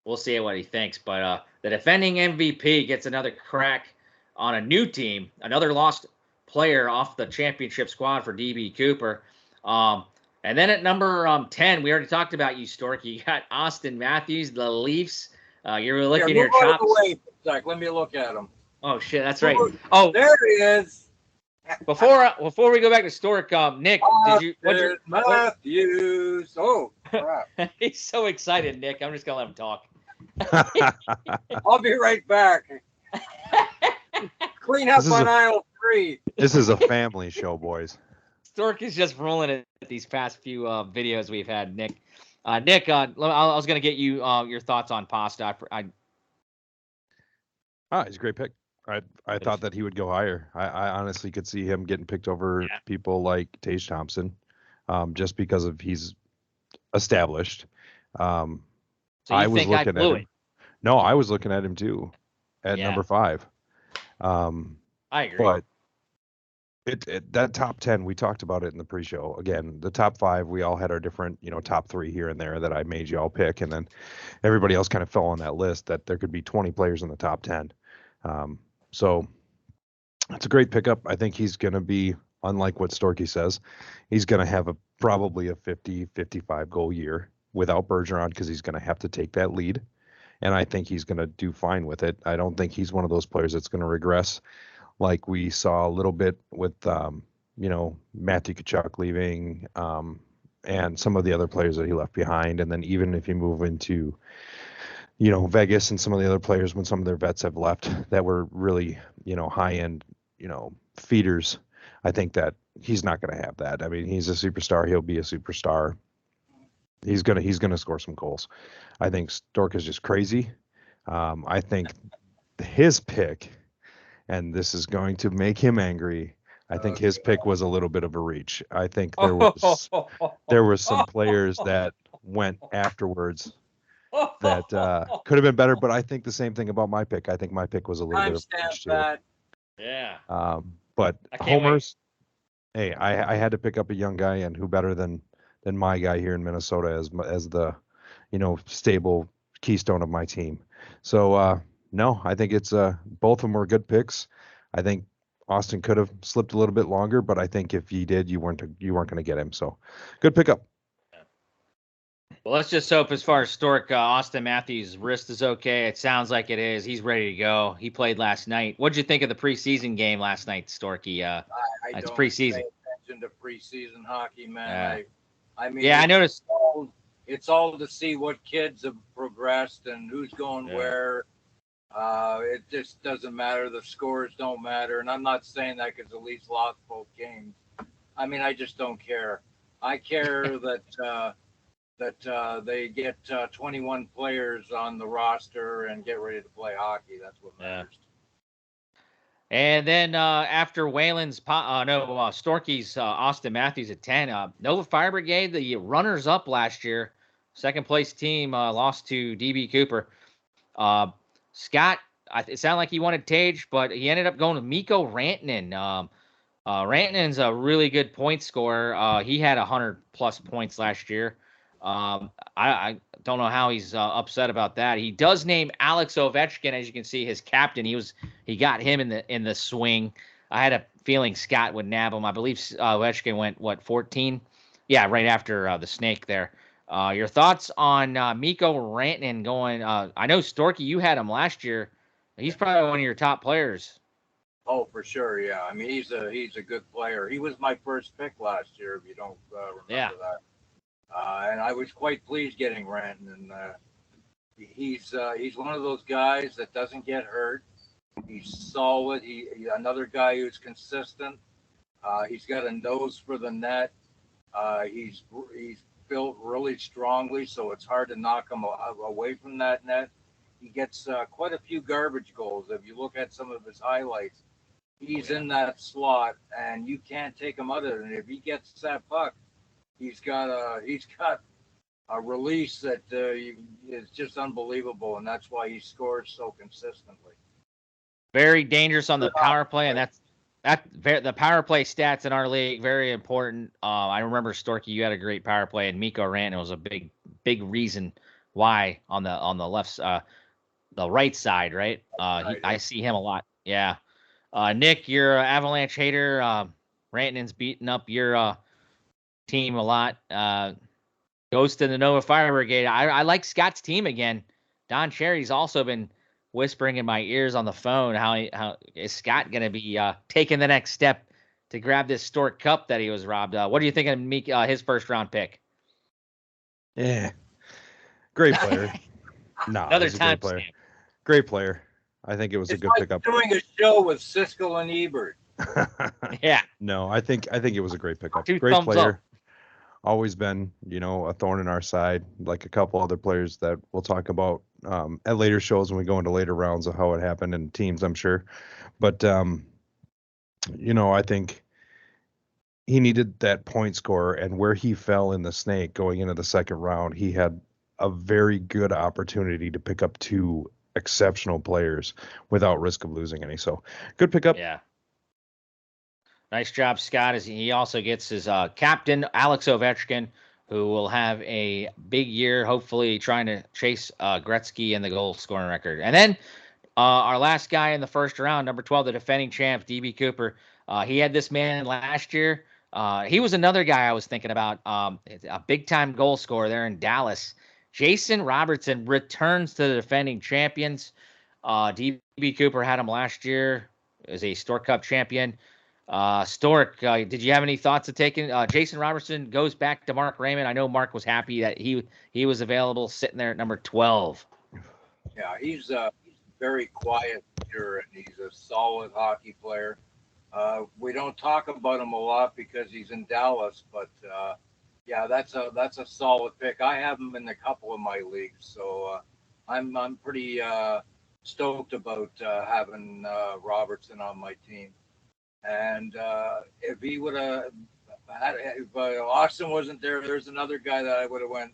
We'll see what he thinks. But the defending MVP gets another crack on a new team, another lost player off the championship squad for DB Cooper. And then at number 10, we already talked about you, Storky. You got Austin Matthews, the Leafs. You're looking Here, your chops. Let me look at him. Oh shit, that's right. Oh, there he is. Before we go back to Stork, Nick, Matthews? Oh, crap. He's so excited, Nick. I'm just gonna let him talk. I'll be right back. Clean up on aisle 3. This is a family show, boys. Stork is just rolling at these past few videos we've had, Nick. Nick, I was going to get you your thoughts on Pasta. He's a great pick. I thought that he would go higher. I honestly could see him getting picked over people like Tage Thompson, just because of he's established. So I was looking at him. No, I was looking at him too, at number 5. I agree. But that top 10, we talked about it in the pre-show. Again, the top 5, we all had our different, top 3 here and there that I made you all pick, and then everybody else kind of fell on that list that there could be 20 players in the top 10. So it's a great pickup. I think he's going to be, unlike what Storky says, he's going to have probably a 50, 55 goal year without Bergeron, because he's going to have to take that lead, and I think he's going to do fine with it. I don't think he's one of those players that's going to regress, like we saw a little bit with, Matthew Tkachuk leaving, and some of the other players that he left behind. And then even if you move into, Vegas and some of the other players, when some of their vets have left that were really, high-end, feeders, I think that he's not going to have that. I mean, he's a superstar. He'll be a superstar. He's gonna score some goals. I think Stork is just crazy. I think his pick, and this is going to make him angry, I think his pick was a little bit of a reach. I think there was some players that went afterwards that could have been better, but I think the same thing about my pick. I think my pick was a little bit of a reach too. Yeah. But homers, hey, I had to pick up a young guy, and who better than my guy here in Minnesota as the stable keystone of my team. So no, I think it's both of them were good picks. I think Austin could have slipped a little bit longer, but I think if he did, you weren't going to get him. So good pickup. Well, let's just hope as far as Stork, Austin Matthews' wrist is okay. It sounds like it is. He's ready to go. He played last night. What'd you think of the preseason game last night, Storky? It's preseason. Pay attention to preseason hockey, man. I mean, I noticed. It's all to see what kids have progressed and who's going where. It just doesn't matter. The scores don't matter. And I'm not saying that because the Leafs lost both games. I mean, I just don't care. I care that they get 21 players on the roster and get ready to play hockey. That's what matters. And then after Whalen's, Storky's Austin Matthews at 10, Nova Fire Brigade, the runners-up last year, second-place team, lost to DB Cooper. Scott, it sounded like he wanted Tage, but he ended up going with Mikko Rantanen. Rantanen's a really good point scorer. He had 100-plus points last year. I don't know how he's upset about that. He does name Alex Ovechkin, as you can see, his captain. He got him in the swing. I had a feeling Scott would nab him. I believe Ovechkin went 14? Yeah, right after the snake there. Your thoughts on Mikko Rantanen going? I know Storky, you had him last year. He's probably one of your top players. Oh, for sure, yeah. I mean, he's a good player. He was my first pick last year, if you don't remember that. And I was quite pleased getting Rantanen. He's one of those guys that doesn't get hurt. He's solid. He's another guy who's consistent. He's got a nose for the net. He's built really strongly, so it's hard to knock him away from that net. He gets quite a few garbage goals. If you look at some of his highlights, he's in that slot, and you can't take him out of it. And if he gets that puck, he's got a release that is just unbelievable, and that's why he scores so consistently. Very dangerous on the power play, and the power play stats in our league very important. I remember Storky, you had a great power play, and Mikko Rantanen was a big reason why on the left, the right side, right? I see him a lot. Yeah. Nick, you're an Avalanche hater. Rantanen's beating up your team a lot. Goes to the Nova Fire Brigade. I like Scott's team again. Don Cherry's also been whispering in my ears on the phone how is Scott going to be taking the next step to grab this Stork Cup that he was robbed. What do you think of his first round pick? Yeah, great player. Another he's a time great player. stamp. Great player. I think it was a It's good like pickup. doing a show with Siskel and Ebert. Yeah. No, I think it was a great pickup. Two Great thumbs player. up. Always been, a thorn in our side, like a couple other players that we'll talk about at later shows when we go into later rounds of how it happened in teams, I'm sure. But, I think he needed that point score, and where he fell in the snake going into the second round, he had a very good opportunity to pick up two exceptional players without risk of losing any. So good pickup. Yeah. Nice job, Scott. As he also gets his captain, Alex Ovechkin, who will have a big year, hopefully trying to chase Gretzky and the goal scoring record. And then our last guy in the first round, number 12, the defending champ, DB Cooper. He had this man last year. He was another guy I was thinking about, a big-time goal scorer there in Dallas. Jason Robertson returns to the defending champions. DB Cooper had him last year as a Stork Cup champion. Stork, did you have any thoughts of taking Jason Robertson goes back to Mark Raymond? I know Mark was happy that he was available, sitting there at number 12. Yeah, he's very quiet here, and he's a solid hockey player. We don't talk about him a lot because he's in Dallas, but yeah, that's a solid pick. I have him in a couple of my leagues, so I'm pretty stoked about having Robertson on my team. And if he would have had, if Austin wasn't there, there's another guy that I would have went,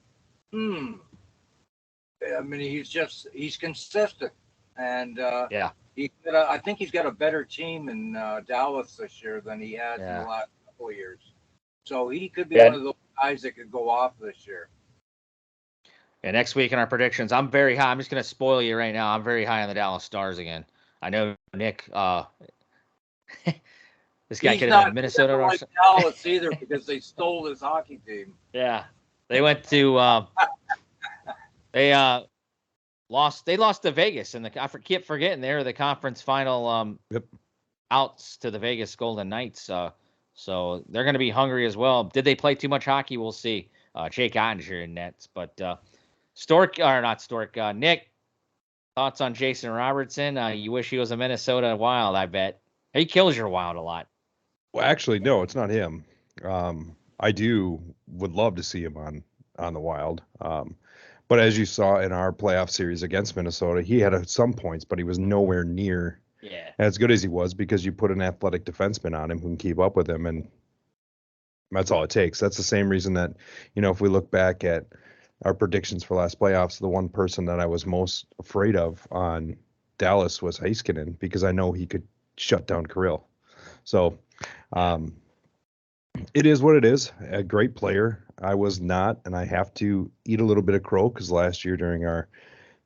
I mean, he's consistent, and Yeah. I think he's got a better team in Dallas this year than he has in the last couple of years. So he could be one of those guys that could go off this year. And next week in our predictions, I'm very high. I'm just going to spoil you right now. I'm very high on the Dallas Stars again. I know Nick. This guy could have been Minnesota or something. Dallas either because they stole his hockey team. Yeah, they went to. They lost. They lost to Vegas, and I keep forgetting they were the conference final. Outs to the Vegas Golden Knights. So they're going to be hungry as well. Did they play too much hockey? We'll see. Jake Ottinger in nets, but Stork or not Stork. Nick, thoughts on Jason Robertson? You wish he was a Minnesota Wild. I bet he kills your Wild a lot. Well, actually, no, it's not him. I would love to see him on the Wild. But as you saw in our playoff series against Minnesota, he had some points, but he was nowhere near as good as he was because you put an athletic defenseman on him who can keep up with him, and that's all it takes. That's the same reason that, if we look back at our predictions for last playoffs, the one person that I was most afraid of on Dallas was Heiskanen because I know he could shut down Kirill. So it is what it is. A great player. I was not, and I have to eat a little bit of crow because last year during our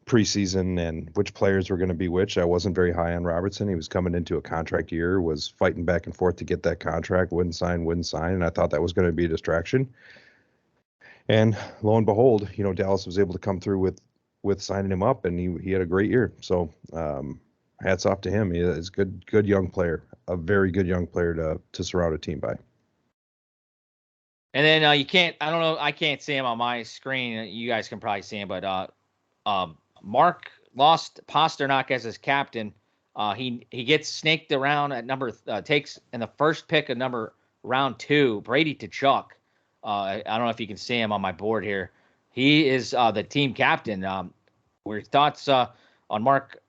preseason and which players were going to be which, I wasn't very high on Robertson. He was coming into a contract year, was fighting back and forth to get that contract, wouldn't sign, and I thought that was going to be a distraction. And lo and behold, Dallas was able to come through with signing him up, and he had a great year. So hats off to him. He is a good young player, a very good young player to surround a team by. And then you can't. I don't know. I can't see him on my screen. You guys can probably see him, but Mark lost Pasternak as his captain. He gets snaked around at takes in the first pick of round 2, Brady Tkachuk. I don't know if you can see him on my board here. He is the team captain. What are your thoughts on Mark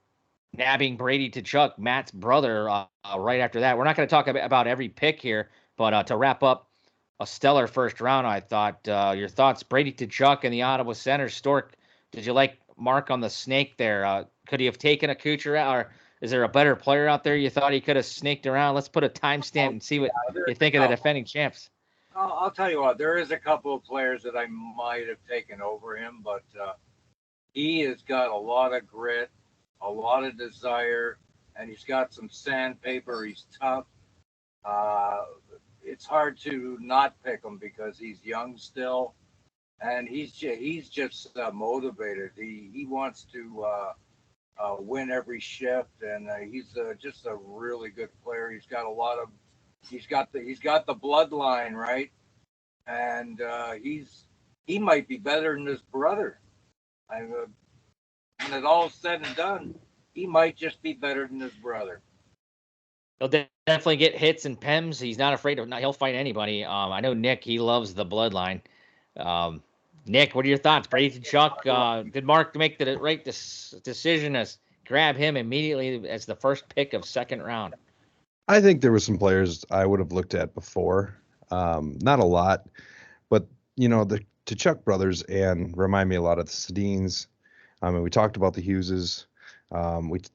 nabbing Brady Tkachuk, Matt's brother, right after that? We're not going to talk about every pick here, but to wrap up a stellar first round, I thought. Your thoughts, Brady Tkachuk and the Ottawa Senators. Stork, did you like Mark on the snake there? Could he have taken a Kucherov, or is there a better player out there you thought he could have snaked around? Let's put a timestamp and see what you think of the defending champs. I'll tell you what, there is a couple of players that I might have taken over him, but he has got a lot of grit, a lot of desire, and he's got some sandpaper. He's tough. Uh, it's hard to not pick him because he's young still, and he's just motivated. He wants to win every shift, and he's just a really good player. He's got the bloodline right, and he might be better than his brother. When it all's said and done, he might just be better than his brother. He'll definitely get hits and pems. He's not afraid of. He'll fight anybody. I know Nick. He loves the bloodline. Nick, what are your thoughts? Brady Chuck, did Mark make the right decision to grab him immediately as the first pick of second round? I think there were some players I would have looked at before. Not a lot, but the Chuck brothers and remind me a lot of the Sedins. We talked about the Hugheses.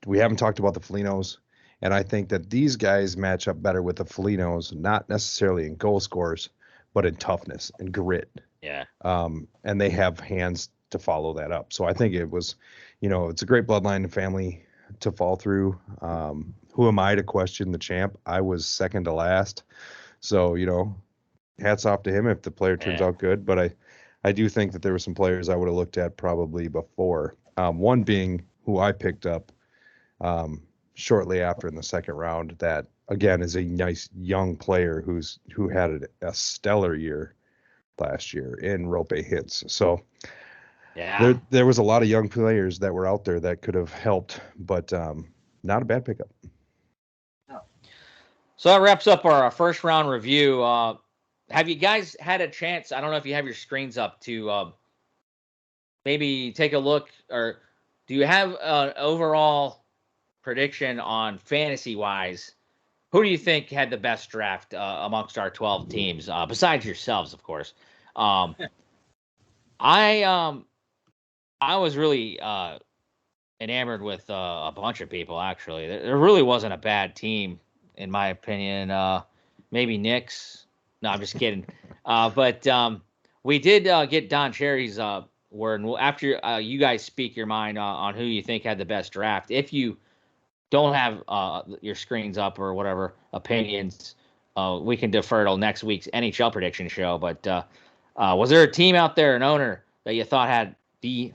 We haven't talked about the Felinos. And I think that these guys match up better with the Felinos, not necessarily in goal scores, but in toughness and grit. Yeah. And they have hands to follow that up. So I think it was, it's a great bloodline and family to fall through. Who am I to question the champ? I was second to last. So, hats off to him if the player turns out good. But I do think that there were some players I would have looked at probably before. One being who I picked up shortly after in the second round, that again is a nice young player who had a stellar year last year in rope hits. So yeah, there was a lot of young players that were out there that could have helped, but not a bad pickup. So that wraps up our first round review. Have you guys had a chance? I don't know if you have your screens up to maybe take a look, or do you have an overall prediction on fantasy wise? Who do you think had the best draft amongst our 12 teams, besides yourselves, of course? I was really enamored with a bunch of people. Actually, there really wasn't a bad team in my opinion. Maybe Knicks. No, I'm just kidding. But we did get Don Cherry's word. And after you guys speak your mind on who you think had the best draft, if you don't have your screens up or whatever opinions, we can defer till next week's NHL prediction show. But was there a team out there, an owner, that you thought had the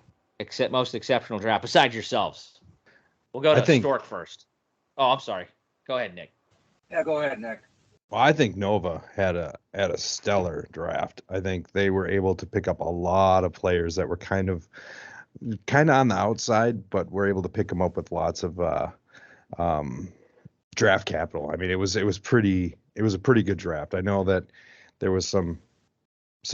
most exceptional draft besides yourselves? We'll go to Stork first. Oh, I'm sorry. Go ahead, Nick. Yeah, go ahead, Nick. Well, I think Nova had a stellar draft. I think they were able to pick up a lot of players that were kind of on the outside, but were able to pick them up with lots of draft capital. I mean, it was a pretty good draft. I know that there was some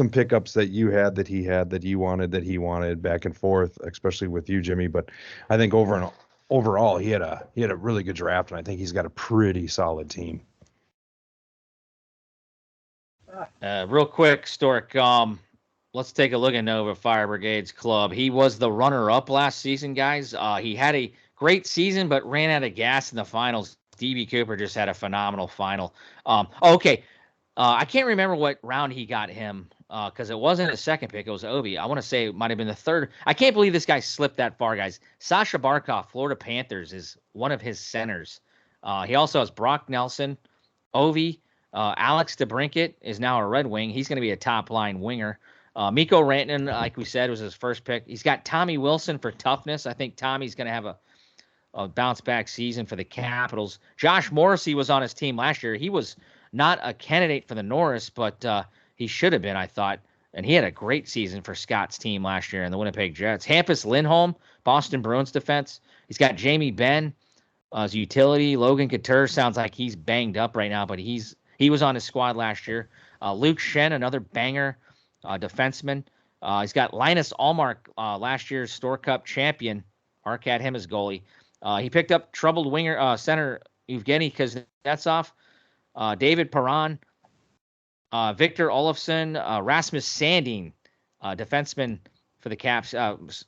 pickups that you had, that he had, that you wanted, that he wanted, back and forth, especially with you, Jimmy. But I think overall, he had a really good draft, and I think he's got a pretty solid team. Real quick, Stork. Let's take a look at Nova Fire Brigade's club. He was the runner-up last season, guys. He had a great season, but ran out of gas in the finals. DB Cooper just had a phenomenal final. Okay. I can't remember what round he got him because it wasn't a second pick. It was Obi. I want to say it might have been the third. I can't believe this guy slipped that far, guys. Sasha Barkov, Florida Panthers, is one of his centers. He also has Brock Nelson, Ovi. Alex DeBrincat is now a Red Wing. He's going to be a top-line winger. Mikko Rantanen, like we said, was his first pick. He's got Tommy Wilson for toughness. I think Tommy's going to have a bounce-back season for the Capitals. Josh Morrissey was on his team last year. He was not a candidate for the Norris, but he should have been, I thought. And he had a great season for Scott's team last year in the Winnipeg Jets. Hampus Lindholm, Boston Bruins defense. He's got Jamie Benn as utility. Logan Couture sounds like he's banged up right now, but he was on his squad last year. Luke Shen, another banger defenseman. He's got Linus Allmark, last year's Store Cup champion. Mark had him as goalie. He picked up troubled winger center Evgeny Kuznetsov, David Perron, Victor Olofsson, Rasmus Sandin, defenseman for the Caps.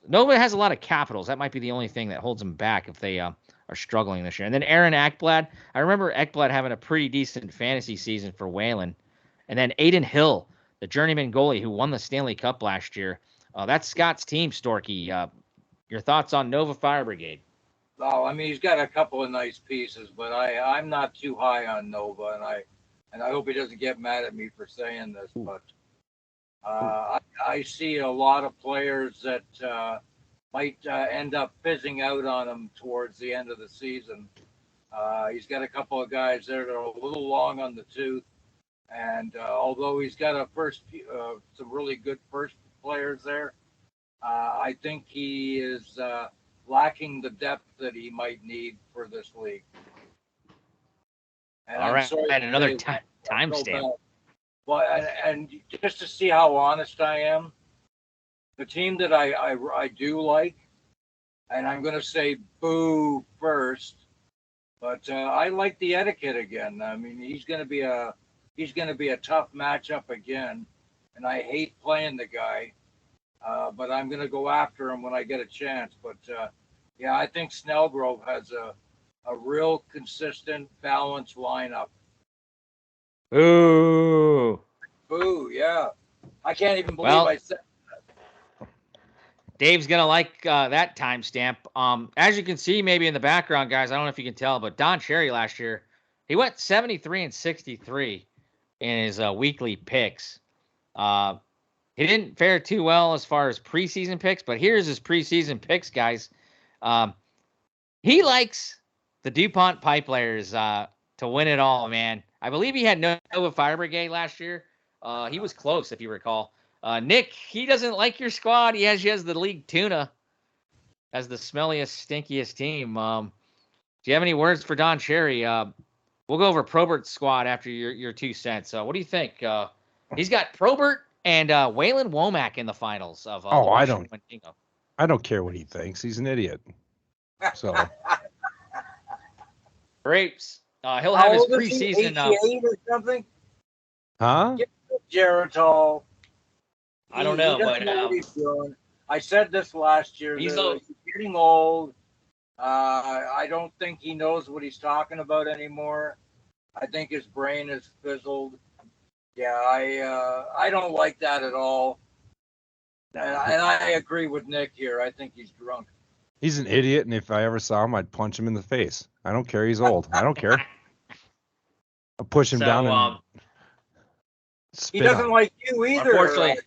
Nova has a lot of capitals. That might be the only thing that holds them back if they are struggling this year. And then Aaron Ekblad. I remember Ekblad having a pretty decent fantasy season for Whalen. And then Aiden Hill, the journeyman goalie who won the Stanley Cup last year. That's Scott's team, Storky. Your thoughts on Nova Fire Brigade? Oh, I mean, he's got a couple of nice pieces, but I'm not too high on Nova, and I hope he doesn't get mad at me for saying this, but I see a lot of players that might end up fizzing out on him towards the end of the season. He's got a couple of guys there that are a little long on the tooth, and although he's got some really good first players there, I think he is lacking the depth that he might need for this league. And All I'm right, sorry and to another say that so timestamp. bad. Well, and just to see how honest I am, the team that I do like, and I'm going to say boo first, but I like the etiquette again. I mean, he's going to be a tough matchup again, and I hate playing the guy, but I'm going to go after him when I get a chance. But yeah, I think Snellgrove has a real consistent, balanced lineup. Ooh. Boo, yeah. I can't even believe Well, I said. Dave's gonna like that timestamp. As you can see, maybe in the background, guys, I don't know if you can tell, but Don Cherry last year, he went 73 and 63 in his weekly picks. He didn't fare too well as far as preseason picks, but here's his preseason picks, guys. Um, he likes the DuPont Pipelayers to win it all, man. I believe he had Nova Fire Brigade last year. He was close, if you recall. Nick, he doesn't like your squad. He has you as the league tuna, as the smelliest, stinkiest team. Do you have any words for Don Cherry? We'll go over Probert's squad after your 2 cents. What do you think? He's got Probert and Waylon Womack in the finals of the Washington Wendigo. I don't care what he thinks. He's an idiot. So Grapes. He'll have his preseason. 88 or something? huh? Geritol. I don't know, but what he's doing. I said this last year. He's getting old. I don't think he knows what he's talking about anymore. I think his brain is fizzled. Yeah, I don't like that at all. And I agree with Nick here. I think he's drunk. He's an idiot, and if I ever saw him, I'd punch him in the face. I don't care. He's old. I don't care. I'll push him down and he doesn't like you either. Unfortunately,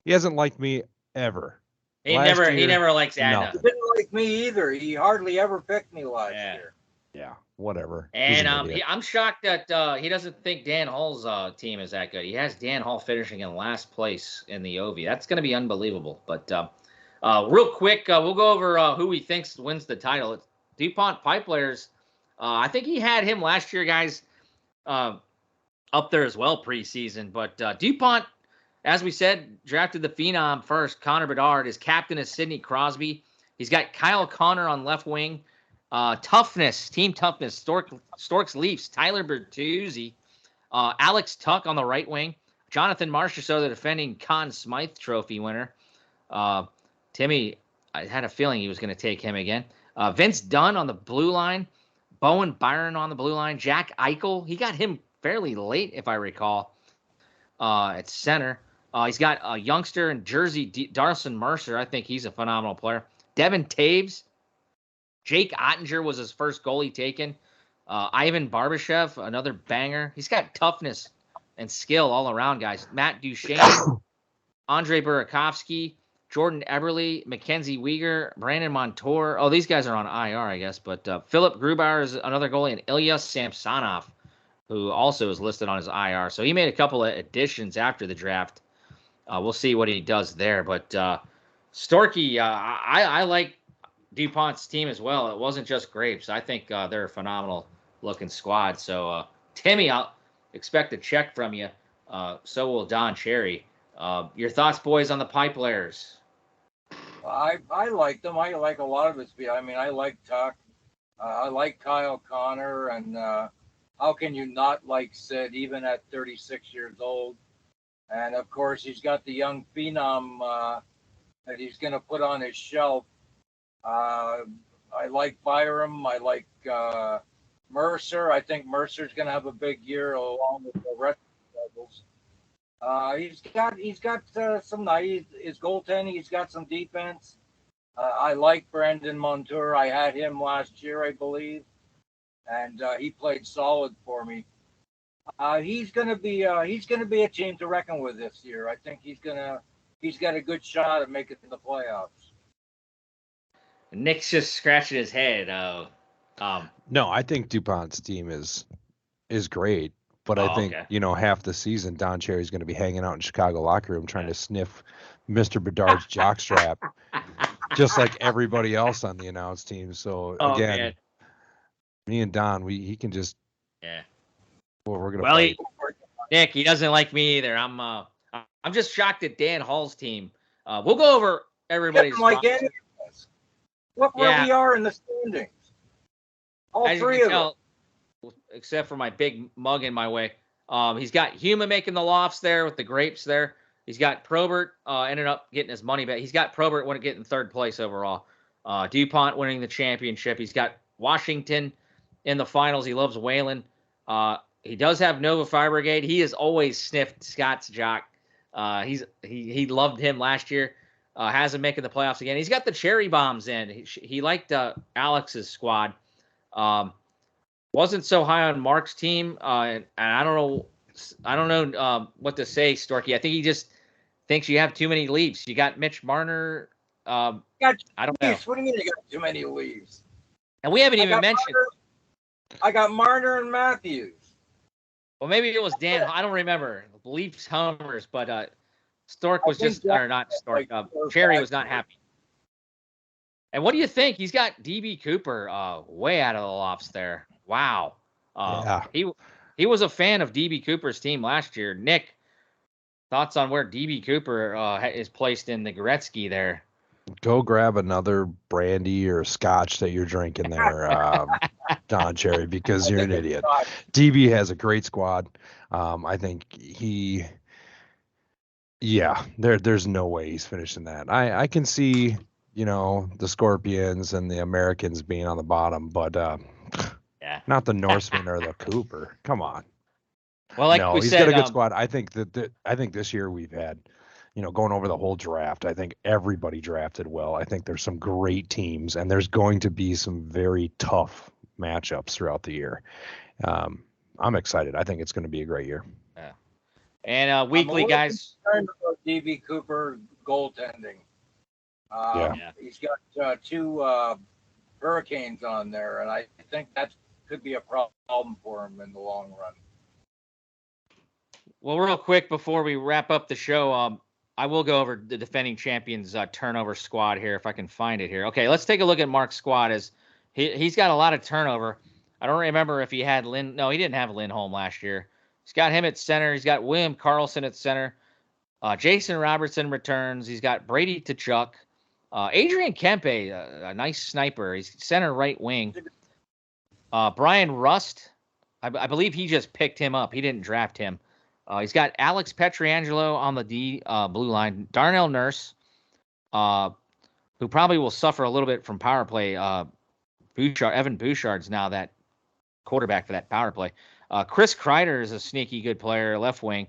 he hasn't liked me ever. He never likes Adna. He didn't like me either. He hardly ever picked me last year. Yeah, whatever. And I'm shocked that he doesn't think Dan Hall's team is that good. He has Dan Hall finishing in last place in the OV. That's going to be unbelievable. But real quick, we'll go over who he thinks wins the title. It's DuPont Pipelayers. I think he had him last year, guys, up there as well preseason. But DuPont, as we said, drafted the Phenom first. Connor Bedard. His captain is Sidney Crosby. He's got Kyle Connor on left wing. Toughness, team toughness, Storks Leafs, Tyler Bertuzzi, Alex Tuck on the right wing, Jonathan Marchessault, the defending Conn Smythe Trophy winner. Timmy, I had a feeling he was going to take him again. Vince Dunn on the blue line, Bowen Byron on the blue line, Jack Eichel, he got him fairly late, if I recall, at center. He's got a youngster in Jersey, Darson Mercer. I think he's a phenomenal player. Devin Taves. Jake Ottinger was his first goalie taken. Ivan Barbashev, another banger. He's got toughness and skill all around, guys. Matt Duchene, Andre Burakovsky, Jordan Eberle, Mackenzie Weegar, Brandon Montour. Oh, these guys are on IR, I guess. But Philip Grubauer is another goalie, and Ilya Samsonov, who also is listed on his IR. So he made a couple of additions after the draft. We'll see what he does there. But Storky, I like DuPont's team as well. It wasn't just Grapes. I think they're a phenomenal looking squad. So Timmy, I'll expect a check from you. So will Don Cherry. Your thoughts, boys, on the Pipelayers? I like them. I like a lot of his. I mean, I like Tuck. I like Kyle Connor, and how can you not like Sid even at 36 years old? And of course, he's got the young phenom that he's going to put on his shelf. I like Byram. I like Mercer. I think Mercer's going to have a big year along with the rest of the Rebels. He's got some nice his goaltending. He's got some defense. I like Brandon Montour. I had him last year, I believe, and he played solid for me. He's gonna be a team to reckon with this year. I think he's got a good shot at making the playoffs. Nick's just scratching his head. No, I think DuPont's team is great, but I think okay. half the season Don Cherry's going to be hanging out in Chicago locker room trying to sniff Mr. Bedard's jockstrap, just like everybody else on the announced team. So again, man. me and Don, he can just Yeah. Well, we're gonna Well, fight. Nick, he doesn't like me either. I'm just shocked at Dan Hall's team. We'll go over everybody's. Like any of us. Look where we are in the standings. All as three you of can tell, them. except for my big mug in my way. He's got Huma making the lofts there with the grapes there. He's got Probert ended up getting his money back. He's got Probert getting third place overall. DuPont winning the championship. He's got Washington in the finals. He loves Whalen. He does have Nova Fire Brigade. He has always sniffed Scott's jock. He loved him last year. Has him making the playoffs again. He's got the cherry bombs in. He liked Alex's squad. Wasn't so high on Mark's team, and I don't know what to say, Storky. I think he just thinks you have too many leaves. You got Mitch Marner. I don't know. What do you mean you got too many leaves? And we haven't even mentioned. I got Marner and Matthews. Well, maybe it was Dan. I don't remember. Leafs homers, but Stork was not Stork. Cherry was not happy. And what do you think? He's got DB Cooper way out of the lofts there. Wow. Yeah. He was a fan of DB Cooper's team last year. Nick, thoughts on where DB Cooper is placed in the Gretzky there? Go grab another brandy or scotch that you're drinking there, Don Cherry, because you're an idiot. DB has a great squad. I think there's no way he's finishing that. I can see, the Scorpions and the Americans being on the bottom, but not the Norseman or the Cooper. Come on. Well, he's got a good squad. I think this year we've had, going over the whole draft, I think everybody drafted well. I think there's some great teams, and there's going to be some very tough matchups throughout the year. I'm excited. I think it's going to be a great year. Yeah. And weekly, guys. Concerned about DB Cooper goaltending. He's got two Hurricanes on there, and I think that could be a problem for him in the long run. Well, real quick before we wrap up the show, I will go over the defending champions turnover squad here if I can find it here. Okay, let's take a look at Mark's squad. He's got a lot of turnover. I don't remember if he had Lynn. No, he didn't have Lindholm last year. He's got him at center. He's got William Karlsson at center. Jason Robertson returns. He's got Brady Tkachuk. Adrian Kempe, a nice sniper. He's center right wing. Brian Rust, I believe he just picked him up. He didn't draft him. He's got Alex Petriangelo on the D blue line. Darnell Nurse, who probably will suffer a little bit from power play. Evan Bouchard's now that quarterback for that power play. Chris Kreider is a sneaky good player, left wing.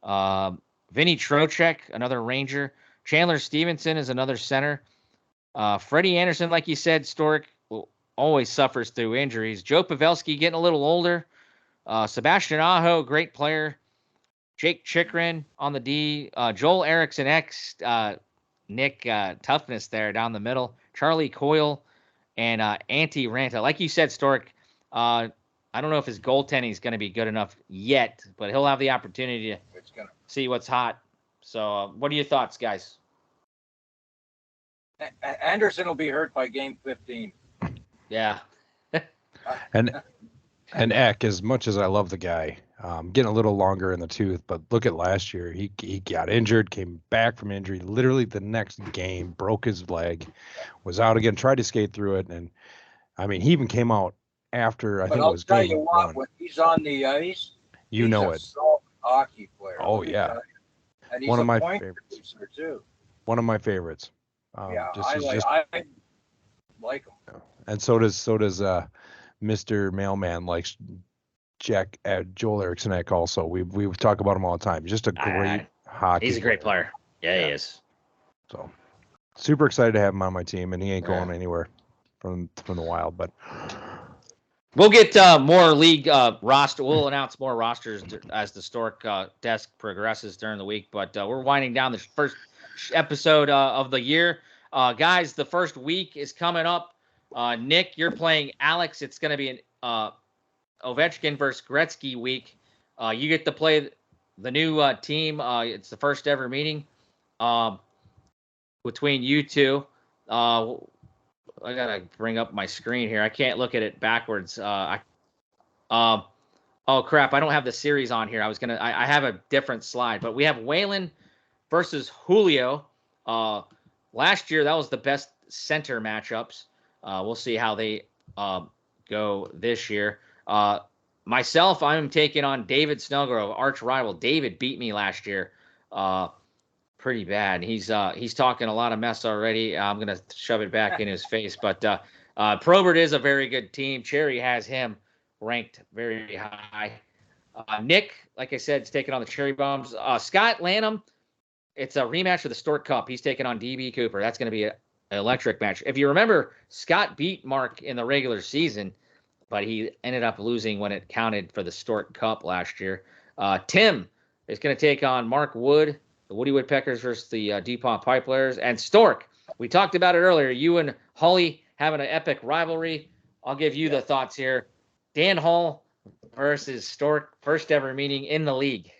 Vinny Trocheck, another Ranger. Chandler Stevenson is another center. Freddie Anderson, like you said, Stork, always suffers through injuries. Joe Pavelski getting a little older. Sebastian Aho, great player. Jake Chikrin on the D. Joel Eriksson X. Nick Toughness there down the middle. Charlie Coyle and Antti Ranta. Like you said, Stork, I don't know if his goaltending is going to be good enough yet, but he'll have the opportunity to see what's hot. So what are your thoughts, guys? Anderson will be hurt by game 15. Yeah. and Eck, as much as I love the guy, getting a little longer in the tooth, but look at last year. He got injured, came back from injury, literally the next game, broke his leg, was out again, tried to skate through it. And I mean, he even came out after, I think it was game one. When he's on the ice, he's a solid hockey player. Oh, yeah. And he's one of my point favorites. Too. One of my favorites. I like him. And so does Mr. Mailman likes Joel Eriksson Ek also. We talk about him all the time. Just a great hockey. He's a great player. Yeah, he is. So super excited to have him on my team, and he ain't Yeah. going anywhere from the Wild. But We'll get more league roster. We'll announce more rosters as the Stork desk progresses during the week. But we're winding down the first episode of the year. Guys, the first week is coming up. Nick, you're playing Alex. It's going to be an Ovechkin versus Gretzky week. You get to play the new team. It's the first ever meeting between you two. I gotta bring up my screen here. I can't look at it backwards. Oh crap! I don't have the series on here. I have a different slide, but we have Waylon versus Julio. Last year that was the best center matchups. We'll see how they go this year. Myself, I'm taking on David Snellgrove, arch rival. David beat me last year, pretty bad. He's talking a lot of mess already. I'm gonna shove it back in his face. But Probert is a very good team. Cherry has him ranked very high. Nick, like I said, is taking on the Cherry Bombs. Scott Lanham, it's a rematch of the Stork Cup. He's taking on DB Cooper. That's going to be an electric match. If you remember, Scott beat Mark in the regular season, but he ended up losing when it counted for the Stork Cup last year. Tim is going to take on Mark Wood, the Woody Woodpeckers versus the DuPont Pipelayers. And Stork, we talked about it earlier. You and Holly having an epic rivalry. I'll give you the thoughts here. Dan Hall versus Stork, first ever meeting in the league.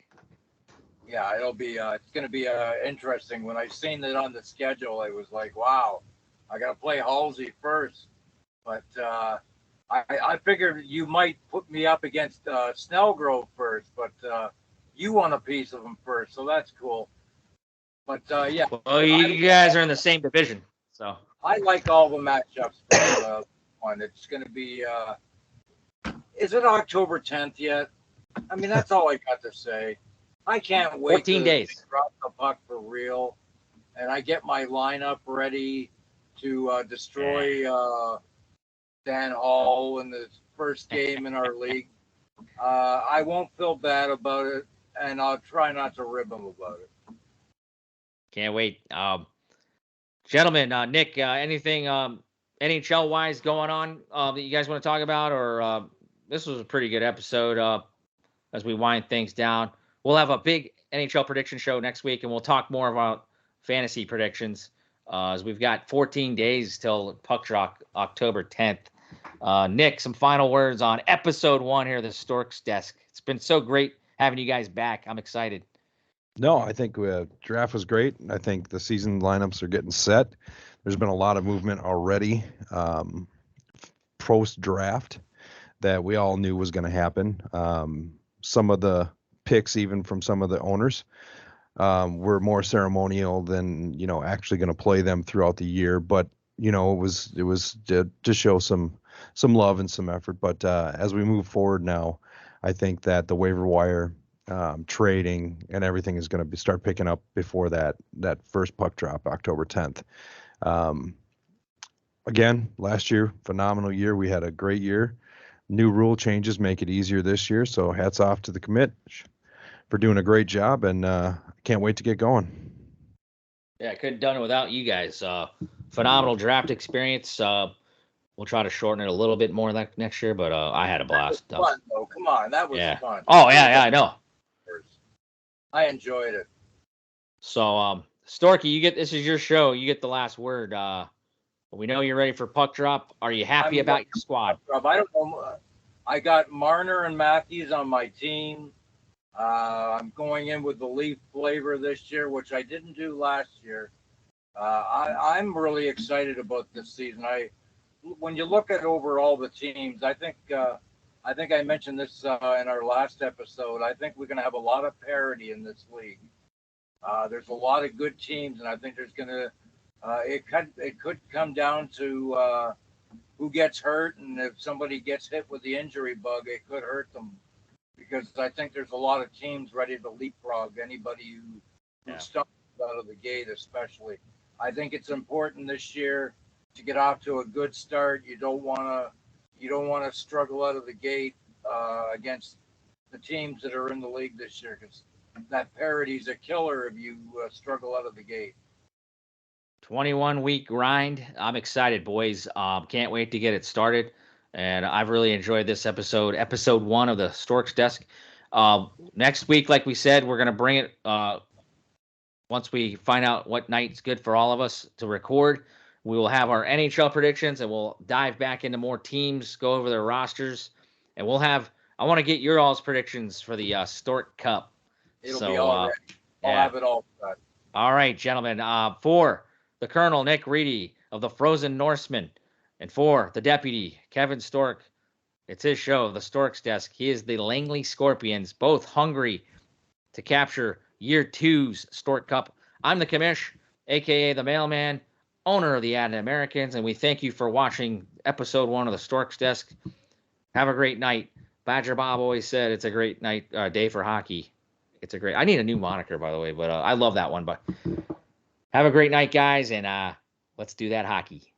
Yeah, it'll be it's going to be interesting. When I seen it on the schedule, I was like, wow, I got to play Halsey first. But I figured you might put me up against Snellgrove first, but you want a piece of him first, so that's cool. But yeah, well, you guys are in the same division, so I like all the matchups for one. It's going to be. Is it October 10th yet? I mean, that's all I got to say. I can't wait 14 days. Drop the puck for real, and I get my lineup ready to destroy Dan Hall in the first game in our league. I won't feel bad about it, and I'll try not to rib him about it. Can't wait. Gentlemen, Nick, anything NHL wise going on that you guys want to talk about? Or this was a pretty good episode as we wind things down. We'll have a big NHL prediction show next week, and we'll talk more about fantasy predictions as we've got 14 days till Puck Drop October 10th. Nick, some final words on episode 1 here of the Storks Desk. It's been so great having you guys back. I'm excited. no, I think draft was great. I think the season lineups are getting set. There's been a lot of movement already post draft that we all knew was going to happen. Some of the picks, even from some of the owners, were more ceremonial than actually going to play them throughout the year. But it was to show some love and some effort. But as we move forward now, I think that the waiver wire trading and everything is going to start picking up before that first puck drop, October 10th. Again, last year, phenomenal year. We had a great year. New rule changes make it easier this year. So hats off to the commit for doing a great job, and can't wait to get going. Yeah, I couldn't have done it without you guys. Phenomenal draft experience. We'll try to shorten it a little bit more next year, but I had a blast. Fun though, come on, that was fun. Oh yeah, I know. I enjoyed it. So, Storky, this is your show. You get the last word. We know you're ready for puck drop. Are you happy about your squad? I don't know. I got Marner and Matthews on my team. I'm going in with the Leaf flavor this year, which I didn't do last year. I'm really excited about this season. When you look at overall the teams, I think I mentioned this in our last episode. I think we're going to have a lot of parity in this league. There's a lot of good teams, and I think there's going to it could come down to who gets hurt, and if somebody gets hit with the injury bug, it could hurt them. Because I think there's a lot of teams ready to leapfrog anybody who stumbles out of the gate, especially. I think it's important this year to get off to a good start. You don't want to struggle out of the gate against the teams that are in the league this year, because that parity's a killer if you struggle out of the gate. 21-week grind. I'm excited, boys. Can't wait to get it started. And I've really enjoyed this episode 1 of the Storks Desk. Next week, like we said, we're going to bring it once we find out what night's good for all of us to record. We will have our NHL predictions, and we'll dive back into more teams, go over their rosters, and I want to get your all's predictions for the Stork Cup. It'll be all ready. I'll have it all done. All right, gentlemen. For the Colonel, Nick Reedy of the Frozen Norseman, and for the Deputy, Kevin Stork, it's his show, the Storks Desk. He is the Langley Scorpions, both hungry to capture Year 2's Stork Cup. I'm the Commish, a.k.a. the Mailman, owner of the Added Americans, and we thank you for watching episode 1 of the Storks Desk. Have a great night. Badger Bob always said it's a great night, day for hockey. I need a new moniker, by the way, but I love that one. But have a great night, guys, and let's do that hockey.